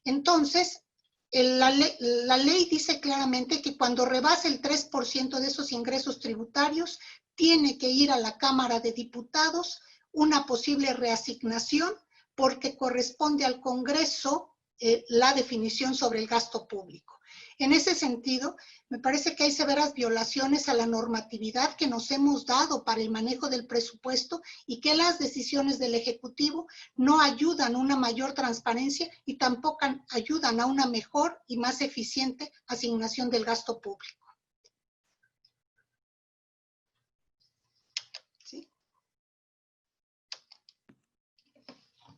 Entonces, la ley dice claramente que cuando rebasa el 3% de esos ingresos tributarios, tiene que ir a la Cámara de Diputados una posible reasignación porque corresponde al Congreso la definición sobre el gasto público. En ese sentido, me parece que hay severas violaciones a la normatividad que nos hemos dado para el manejo del presupuesto y que las decisiones del Ejecutivo no ayudan a una mayor transparencia y tampoco ayudan a una mejor y más eficiente asignación del gasto público.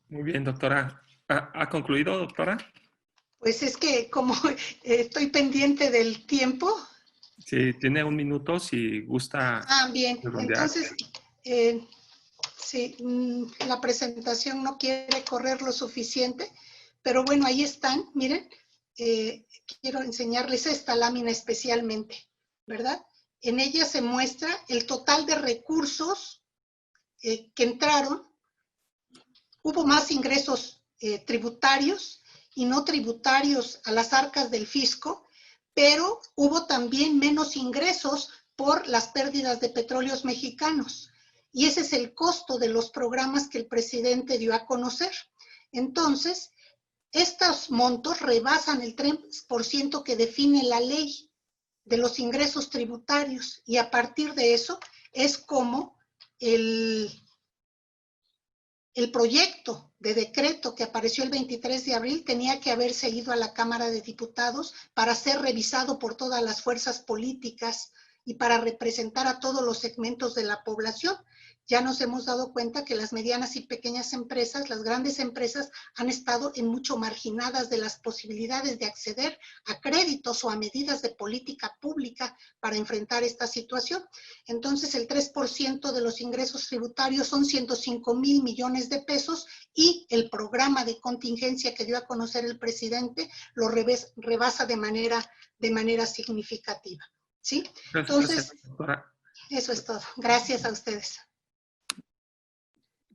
Muy bien, doctora. ¿Ha concluido, doctora? Pues es que como estoy pendiente del tiempo. Sí, tiene 1 minuto si gusta. Bien. Redondear. Entonces, sí, la presentación no quiere correr lo suficiente, pero bueno, ahí están, miren. Quiero enseñarles esta lámina especialmente, ¿verdad? En ella se muestra el total de recursos que entraron. Hubo más ingresos tributarios y no tributarios a las arcas del fisco, pero hubo también menos ingresos por las pérdidas de petróleos mexicanos. Y ese es el costo de los programas que el presidente dio a conocer. Entonces, estos montos rebasan el 3% que define la ley de los ingresos tributarios y a partir de eso es como el proyecto de decreto que apareció el 23 de abril tenía que haberse ido a la Cámara de Diputados para ser revisado por todas las fuerzas políticas y para representar a todos los segmentos de la población. Ya nos hemos dado cuenta que las medianas y pequeñas empresas, las grandes empresas, han estado en mucho marginadas de las posibilidades de acceder a créditos o a medidas de política pública para enfrentar esta situación. Entonces, el 3% de los ingresos tributarios son 105 mil millones de pesos y el programa de contingencia que dio a conocer el presidente lo rebasa de manera significativa. ¿Sí? Entonces, eso es todo. Gracias a ustedes.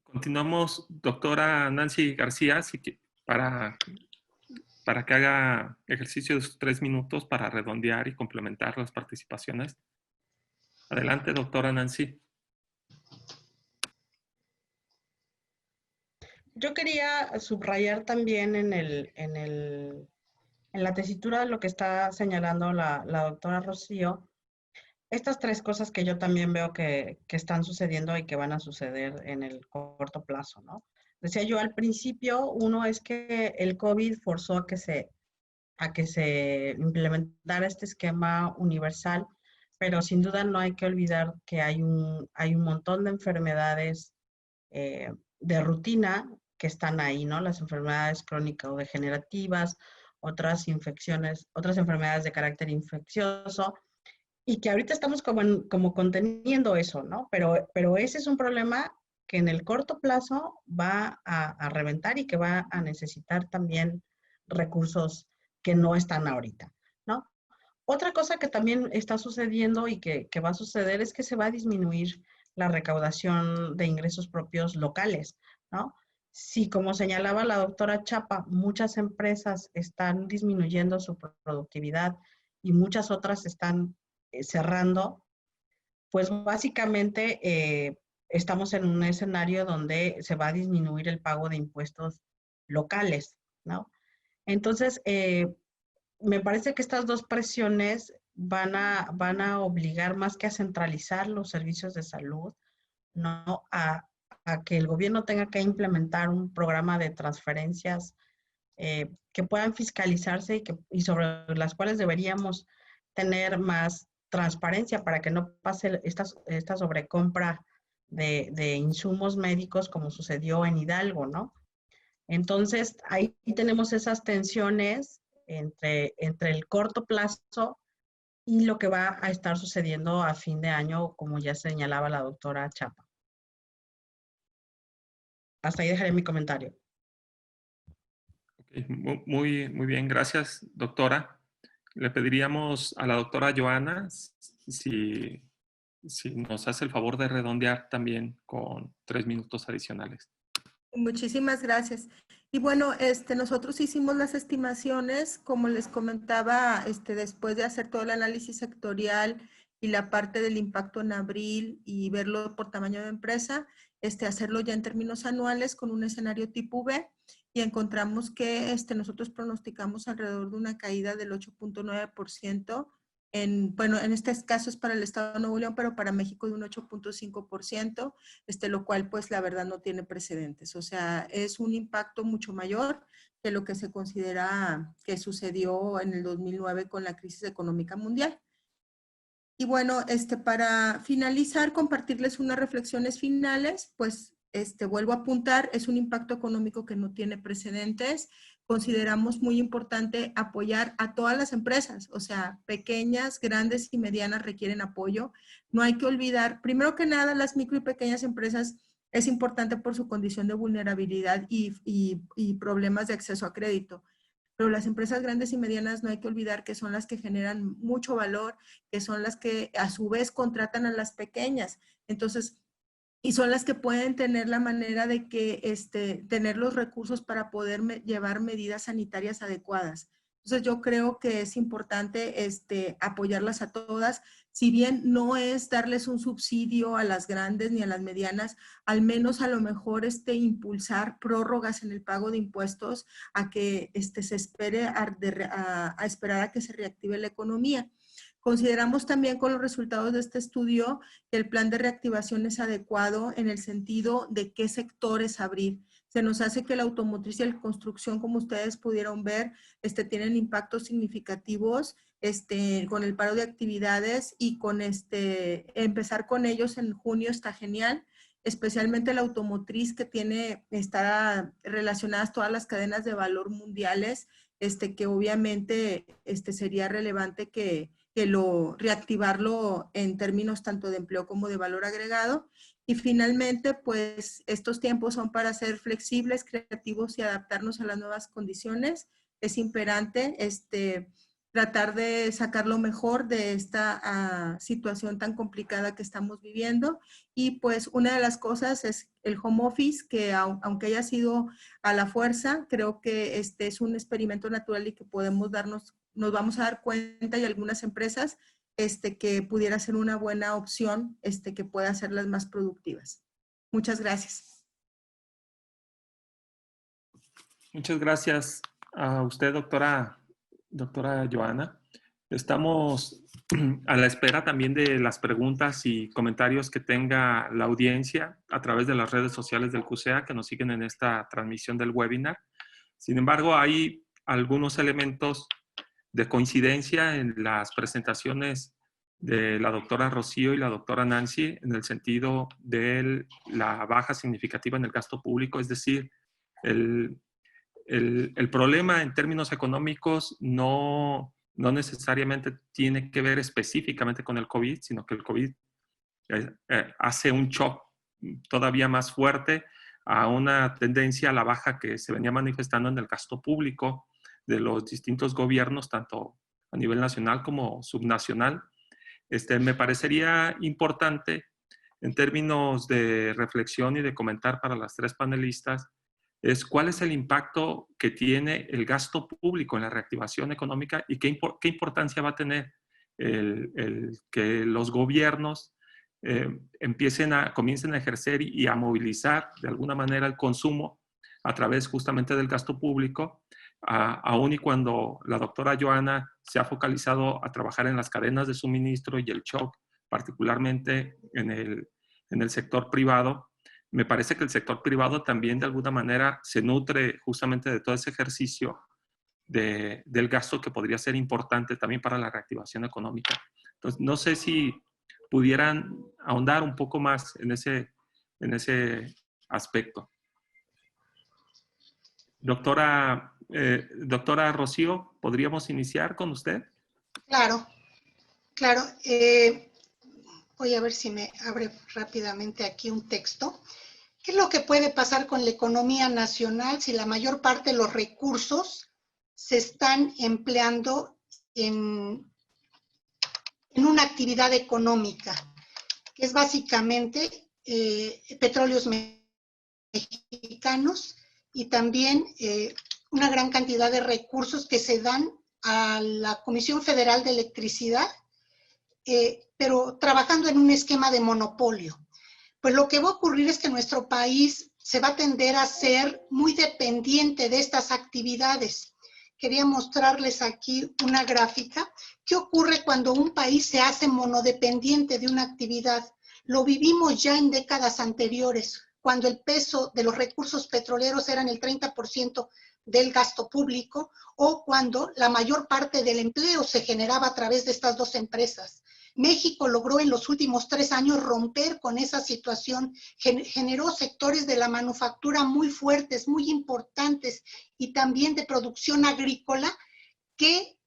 Continuamos, doctora Nancy García, para que haga ejercicio de sus 3 minutos para redondear y complementar las participaciones. Adelante, doctora Nancy. Yo quería subrayar también en la tesitura de lo que está señalando la doctora Rocío, estas 3 cosas que yo también veo que están sucediendo y que van a suceder en el corto plazo, ¿no? Decía yo al principio, uno es que el COVID forzó a que se implementara este esquema universal, pero sin duda no hay que olvidar que hay un montón de enfermedades de rutina que están ahí, ¿no? Las enfermedades crónicas o degenerativas, otras infecciones, otras enfermedades de carácter infeccioso, y que ahorita estamos como conteniendo eso, ¿no? Pero ese es un problema que en el corto plazo va a reventar y que va a necesitar también recursos que no están ahorita, ¿no? Otra cosa que también está sucediendo y que va a suceder es que se va a disminuir la recaudación de ingresos propios locales, ¿no? Si, como señalaba la doctora Chapa, muchas empresas están disminuyendo su productividad y muchas otras están cerrando, pues básicamente estamos en un escenario donde se va a disminuir el pago de impuestos locales, ¿no? Entonces, me parece que estas 2 presiones van a obligar más que a centralizar los servicios de salud, ¿no? A que el gobierno tenga que implementar un programa de transferencias que puedan fiscalizarse y sobre las cuales deberíamos tener más transparencia para que no pase esta sobrecompra de insumos médicos como sucedió en Hidalgo, ¿no? Entonces, ahí tenemos esas tensiones entre el corto plazo y lo que va a estar sucediendo a fin de año, como ya señalaba la doctora Chapa. Hasta ahí dejaré mi comentario. Okay, muy bien, gracias, doctora. Le pediríamos a la doctora Joana si nos hace el favor de redondear también con 3 minutos adicionales. Muchísimas gracias. Y bueno, nosotros hicimos las estimaciones, como les comentaba, después de hacer todo el análisis sectorial y la parte del impacto en abril y verlo por tamaño de empresa, hacerlo ya en términos anuales con un escenario tipo V, y encontramos que nosotros pronosticamos alrededor de una caída del 8.9%. Bueno, en este caso es para el Estado de Nuevo León, pero para México de un 8.5%, lo cual pues la verdad no tiene precedentes. O sea, es un impacto mucho mayor que lo que se considera que sucedió en el 2009 con la crisis económica mundial. Y bueno, para finalizar, compartirles unas reflexiones finales, pues vuelvo a apuntar, es un impacto económico que no tiene precedentes. Consideramos muy importante apoyar a todas las empresas, o sea, pequeñas, grandes y medianas requieren apoyo. No hay que olvidar, primero que nada, las micro y pequeñas empresas es importante por su condición de vulnerabilidad y problemas de acceso a crédito. Pero las empresas grandes y medianas no hay que olvidar que son las que generan mucho valor, que son las que a su vez contratan a las pequeñas. Entonces, y son las que pueden tener la manera de que tener los recursos para poder llevar medidas sanitarias adecuadas. Entonces yo creo que es importante apoyarlas a todas, si bien no es darles un subsidio a las grandes ni a las medianas, al menos a lo mejor impulsar prórrogas en el pago de impuestos a que se espere a esperar a que se reactive la economía. Consideramos también con los resultados de este estudio que el plan de reactivación es adecuado en el sentido de qué sectores abrir. Se nos hace que la automotriz y la construcción, como ustedes pudieron ver, tienen impactos significativos con el paro de actividades, y con empezar con ellos en junio está genial, especialmente la automotriz, que está relacionadas todas las cadenas de valor mundiales, que obviamente sería relevante que reactivarlo en términos tanto de empleo como de valor agregado. Y finalmente, pues estos tiempos son para ser flexibles, creativos y adaptarnos a las nuevas condiciones. Es imperante tratar de sacar lo mejor de esta situación tan complicada que estamos viviendo. Y pues una de las cosas es el home office, que aunque haya sido a la fuerza, creo que es un experimento natural y que nos vamos a dar cuenta, y algunas empresas que pudiera ser una buena opción que pueda hacerlas más productivas. Muchas gracias. Muchas gracias a usted, doctora Joana. Estamos a la espera también de las preguntas y comentarios que tenga la audiencia a través de las redes sociales del CUSEA que nos siguen en esta transmisión del webinar. Sin embargo, hay algunos elementos de coincidencia en las presentaciones de la doctora Rocío y la doctora Nancy en el sentido de la baja significativa en el gasto público, es decir, el problema en términos económicos no necesariamente tiene que ver específicamente con el COVID, sino que el COVID hace un shock todavía más fuerte a una tendencia a la baja que se venía manifestando en el gasto público de los distintos gobiernos, tanto a nivel nacional como subnacional. Me parecería importante, en términos de reflexión y de comentar para las 3 panelistas, es cuál es el impacto que tiene el gasto público en la reactivación económica y qué importancia va a tener el que los gobiernos comiencen a ejercer y a movilizar de alguna manera el consumo a través justamente del gasto público, aun y cuando la doctora Joana se ha focalizado a trabajar en las cadenas de suministro y el shock, particularmente en el sector privado. Me parece que el sector privado también de alguna manera se nutre justamente de todo ese ejercicio del gasto que podría ser importante también para la reactivación económica. Entonces, no sé si pudieran ahondar un poco más en ese aspecto. Doctora Rocío, ¿podríamos iniciar con usted? Claro. Voy a ver si me abre rápidamente aquí un texto. ¿Qué es lo que puede pasar con la economía nacional si la mayor parte de los recursos se están empleando en una actividad económica, que es básicamente petróleos mexicanos y también una gran cantidad de recursos que se dan a la Comisión Federal de Electricidad, pero trabajando en un esquema de monopolio? Pues lo que va a ocurrir es que nuestro país se va a tender a ser muy dependiente de estas actividades. Quería mostrarles aquí una gráfica. ¿Qué ocurre cuando un país se hace monodependiente de una actividad? Lo vivimos ya en décadas anteriores, cuando el peso de los recursos petroleros eran el 30% del gasto público, o cuando la mayor parte del empleo se generaba a través de estas dos empresas. México logró en los últimos 3 años romper con esa situación, generó sectores de la manufactura muy fuertes, muy importantes, y también de producción agrícola que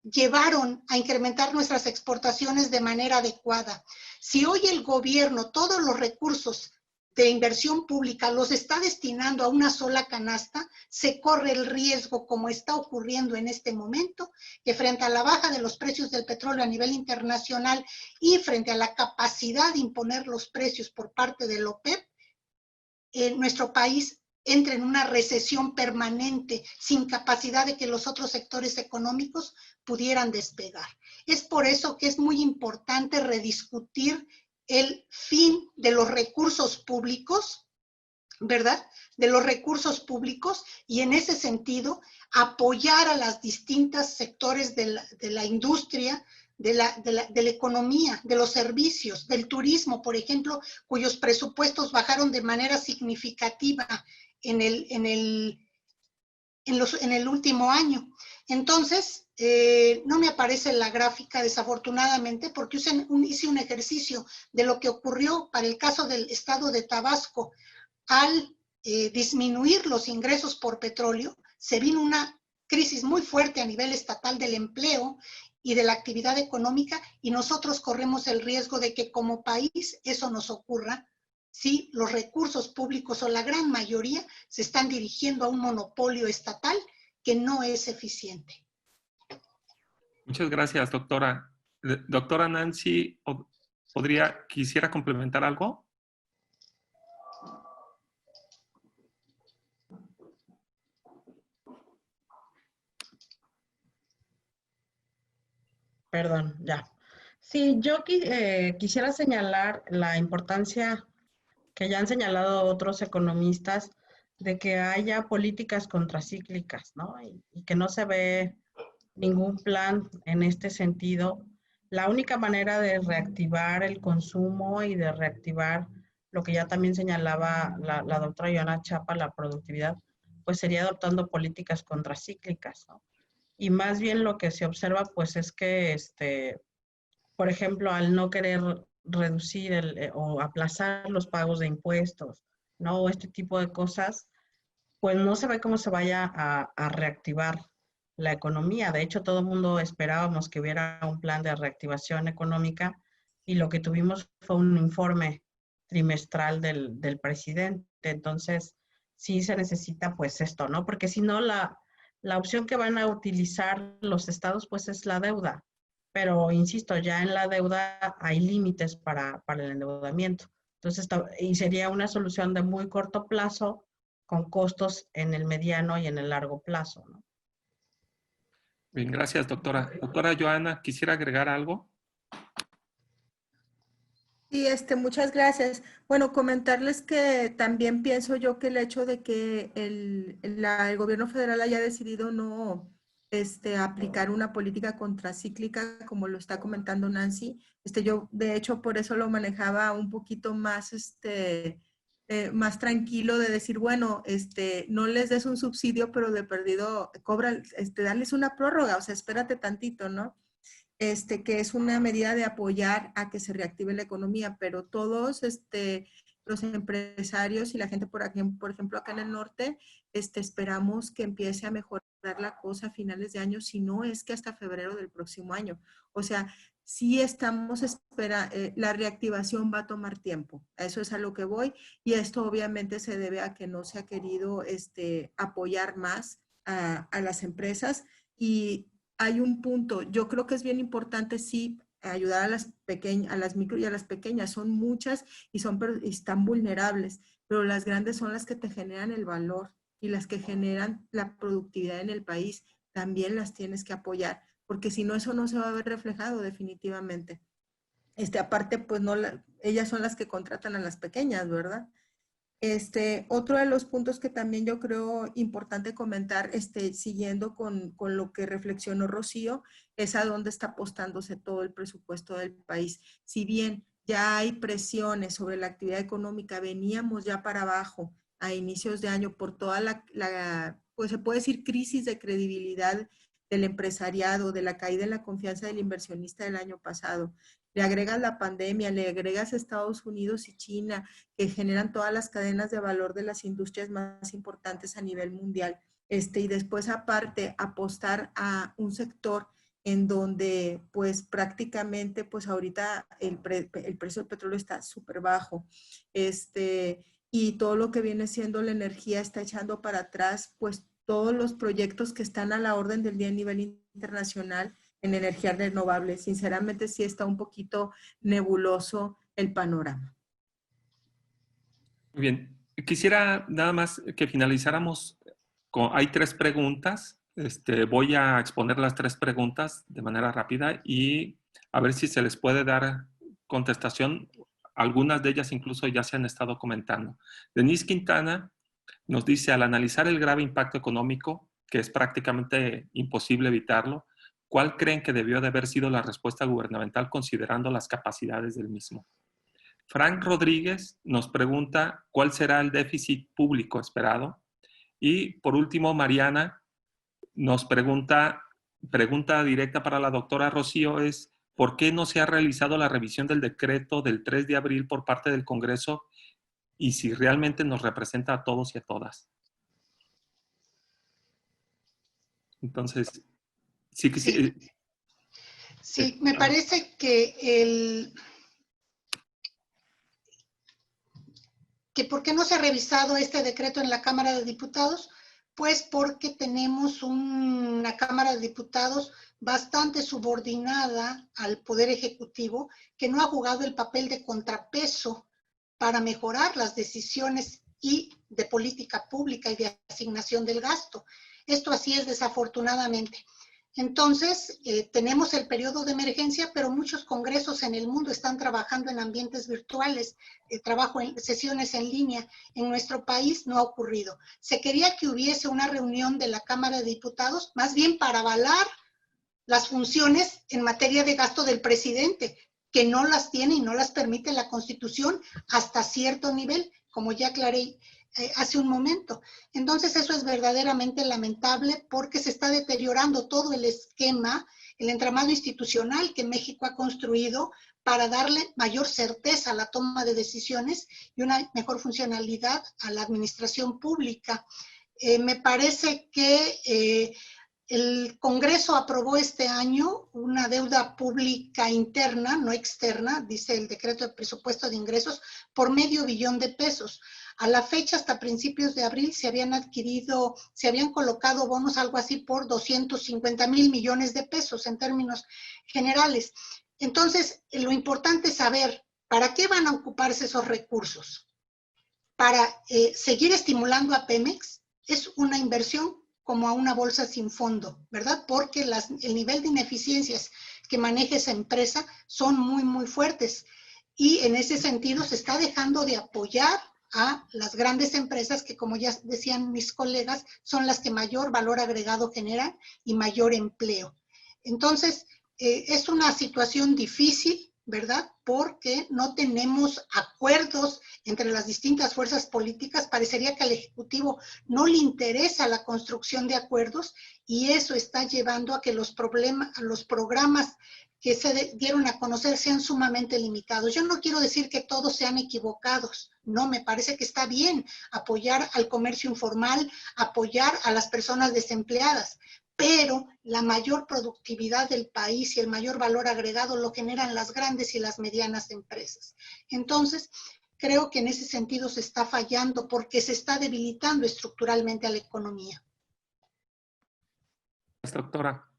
llevaron a incrementar nuestras exportaciones de manera adecuada. Si hoy el gobierno, todos los recursos de inversión pública los está destinando a una sola canasta, se corre el riesgo, como está ocurriendo en este momento, que frente a la baja de los precios del petróleo a nivel internacional y frente a la capacidad de imponer los precios por parte del OPEP, nuestro país entra en una recesión permanente, sin capacidad de que los otros sectores económicos pudieran despegar. Es por eso que es muy importante rediscutir el fin de los recursos públicos, ¿verdad? De los recursos públicos, y en ese sentido apoyar a las distintas sectores de la industria, de la economía, de los servicios, del turismo, por ejemplo, cuyos presupuestos bajaron de manera significativa en el último año. Entonces, no me aparece la gráfica, desafortunadamente, porque hice un ejercicio de lo que ocurrió para el caso del estado de Tabasco. Al disminuir los ingresos por petróleo, se vino una crisis muy fuerte a nivel estatal del empleo y de la actividad económica, y nosotros corremos el riesgo de que como país eso nos ocurra si los recursos públicos, o la gran mayoría, se están dirigiendo a un monopolio estatal que no es eficiente. Muchas gracias, doctora. Doctora Nancy, quisiera complementar algo? Perdón, ya. Sí, yo quisiera señalar la importancia que ya han señalado otros economistas de que haya políticas contracíclicas, ¿no? Y que no se ve ningún plan en este sentido. La única manera de reactivar el consumo y de reactivar lo que ya también señalaba la doctora Joana Chapa, la productividad, pues sería adoptando políticas contracíclicas, ¿no? Y más bien lo que se observa, pues es que, por ejemplo, al no querer reducir o aplazar los pagos de impuestos, ¿no? O este tipo de cosas, pues no se ve cómo se vaya a reactivar la economía. De hecho, todo el mundo esperábamos que hubiera un plan de reactivación económica, y lo que tuvimos fue un informe trimestral del presidente. Entonces, sí se necesita pues esto, ¿no? Porque si no, la opción que van a utilizar los estados pues es la deuda. Pero, insisto, ya en la deuda hay límites para el endeudamiento. Entonces, y sería una solución de muy corto plazo, con costos en el mediano y en el largo plazo, ¿no? Bien, gracias, doctora. Doctora Joana, ¿quisiera agregar algo? Sí, muchas gracias. Bueno, comentarles que también pienso yo que el hecho de que el gobierno federal haya decidido no aplicar una política contracíclica, como lo está comentando Nancy, yo de hecho por eso lo manejaba un poquito más, más tranquilo, de decir, bueno, no les des un subsidio, pero de perdido cobra, darles una prórroga, o sea, espérate tantito, ¿no? Que es una medida de apoyar a que se reactive la economía, pero todos los empresarios y la gente por ejemplo, acá en el norte, esperamos que empiece a mejorar la cosa a finales de año, si no es que hasta febrero del próximo año. O sea, sí estamos la reactivación va a tomar tiempo. A eso es a lo que voy, y esto obviamente se debe a que no se ha querido apoyar más a las empresas. Y hay un punto, yo creo que es bien importante, sí, ayudar a las pequeñas, a las micro y a las pequeñas. Son muchas y están vulnerables, pero las grandes son las que te generan el valor y las que generan la productividad en el país. También las tienes que apoyar, porque si no, eso no se va a ver reflejado definitivamente. Aparte, pues no, ellas son las que contratan a las pequeñas, ¿verdad? Otro de los puntos que también yo creo importante comentar, siguiendo con lo que reflexionó Rocío, es a dónde está apostándose todo el presupuesto del país. Si bien ya hay presiones sobre la actividad económica, veníamos ya para abajo a inicios de año por toda pues se puede decir, crisis de credibilidad del empresariado, de la caída en la confianza del inversionista del año pasado. Le agregas la pandemia, le agregas Estados Unidos y China, que generan todas las cadenas de valor de las industrias más importantes a nivel mundial. Y después, aparte, apostar a un sector en donde pues prácticamente pues ahorita el precio del petróleo está súper bajo, y todo lo que viene siendo la energía está echando para atrás pues todos los proyectos que están a la orden del día a nivel internacional en energías renovables. Sinceramente sí está un poquito nebuloso el panorama. Muy bien. Quisiera nada más que finalizáramos hay 3 preguntas. Voy a exponer las 3 preguntas de manera rápida y a ver si se les puede dar contestación. Algunas de ellas incluso ya se han estado comentando. Denise Quintana nos dice, al analizar el grave impacto económico, que es prácticamente imposible evitarlo, ¿cuál creen que debió de haber sido la respuesta gubernamental considerando las capacidades del mismo? Frank Rodríguez nos pregunta, ¿cuál será el déficit público esperado? Y por último, Mariana nos pregunta directa para la doctora Rocío es, ¿por qué no se ha realizado la revisión del decreto del 3 de abril por parte del Congreso y si realmente nos representa a todos y a todas? Por qué no se ha revisado este decreto en la Cámara de Diputados, pues porque tenemos una Cámara de Diputados bastante subordinada al Poder Ejecutivo, que no ha jugado el papel de contrapeso para mejorar las decisiones de política pública y de asignación del gasto. Esto así es desafortunadamente. Entonces, tenemos el periodo de emergencia, pero muchos congresos en el mundo están trabajando en ambientes virtuales, trabajo en sesiones en línea. En nuestro país no ha ocurrido. Se quería que hubiese una reunión de la Cámara de Diputados, más bien para avalar las funciones en materia de gasto del presidente, que no las tiene y no las permite la Constitución hasta cierto nivel, como ya aclaré hace un momento. Entonces eso es verdaderamente lamentable porque se está deteriorando todo el esquema, el entramado institucional que México ha construido para darle mayor certeza a la toma de decisiones y una mejor funcionalidad a la administración pública. Me parece que el Congreso aprobó este año una deuda pública interna, no externa, dice el decreto de presupuesto de ingresos, por $500 billion de pesos. A la fecha, hasta principios de abril, se habían colocado bonos, algo así, por 250,000 millones de pesos en términos generales. Entonces, lo importante es saber, ¿para qué van a ocuparse esos recursos? ¿Para seguir estimulando a Pemex? Es una inversión como a una bolsa sin fondo, ¿verdad? Porque el nivel de ineficiencias que maneja esa empresa son muy, muy fuertes. Y en ese sentido se está dejando de apoyar a las grandes empresas que, como ya decían mis colegas, son las que mayor valor agregado generan y mayor empleo. Entonces, es una situación difícil, ¿verdad? Porque no tenemos acuerdos entre las distintas fuerzas políticas. Parecería que al Ejecutivo no le interesa la construcción de acuerdos y eso está llevando a que los programas que se dieron a conocer sean sumamente limitados. Yo no quiero decir que todos sean equivocados, no, me parece que está bien apoyar al comercio informal, apoyar a las personas desempleadas, pero la mayor productividad del país y el mayor valor agregado lo generan las grandes y las medianas empresas. Entonces, creo que en ese sentido se está fallando porque se está debilitando estructuralmente a la economía. Gracias, doctora.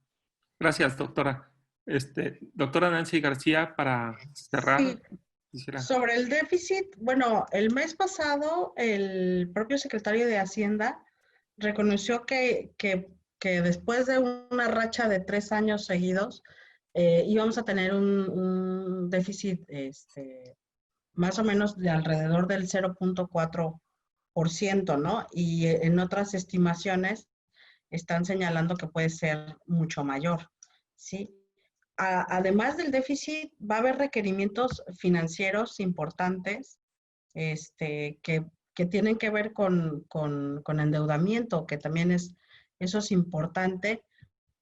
Gracias, doctora. Doctora Nancy García, para cerrar. Sí. Sobre el déficit, bueno, el mes pasado el propio secretario de Hacienda reconoció que después de una racha de 3 años seguidos íbamos a tener un déficit más o menos de alrededor del 0.4%, ¿no? Y en otras estimaciones están señalando que puede ser mucho mayor, ¿sí? Además del déficit, va a haber requerimientos financieros importantes que tienen que ver con endeudamiento, que también eso es importante,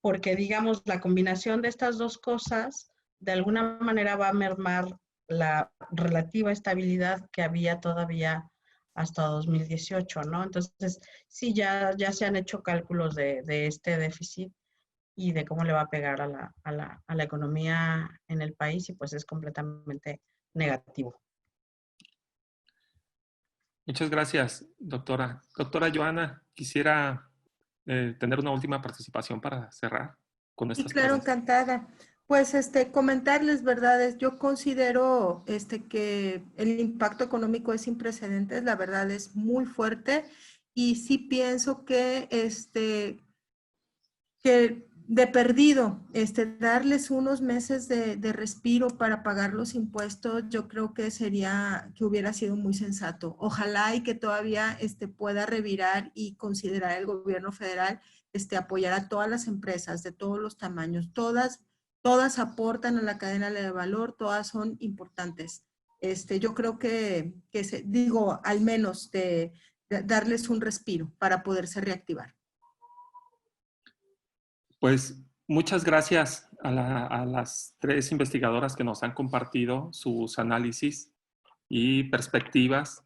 porque digamos, la combinación de estas dos cosas de alguna manera va a mermar la relativa estabilidad que había todavía hasta 2018, ¿no? Entonces, sí, ya se han hecho cálculos de este déficit y de cómo le va a pegar a la economía en el país, y pues es completamente negativo. Muchas gracias, doctora. Doctora Joana, quisiera tener una última participación para cerrar con estas claro, preguntas. encantada. Pues comentarles, ¿verdad? Yo considero que el impacto económico es sin precedentes, la verdad es muy fuerte y sí pienso que que de perdido, darles unos meses de respiro para pagar los impuestos, yo creo que hubiera sido muy sensato. Ojalá y que todavía pueda revirar y considerar el gobierno federal apoyar a todas las empresas de todos los tamaños. Todas aportan a la cadena de valor, todas son importantes. Yo creo que al menos de darles un respiro para poderse reactivar. Pues muchas gracias a las 3 investigadoras que nos han compartido sus análisis y perspectivas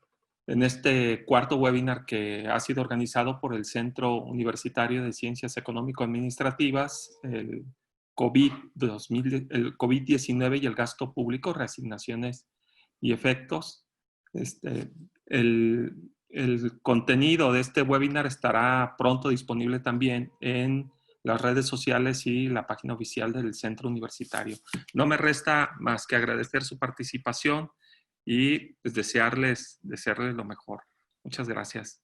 en este cuarto webinar que ha sido organizado por el Centro Universitario de Ciencias Económico-Administrativas, el COVID-19 y el gasto público, reasignaciones y efectos. El contenido de este webinar estará pronto disponible también en las redes sociales y la página oficial del Centro Universitario. No me resta más que agradecer su participación y pues, desearles lo mejor. Muchas gracias.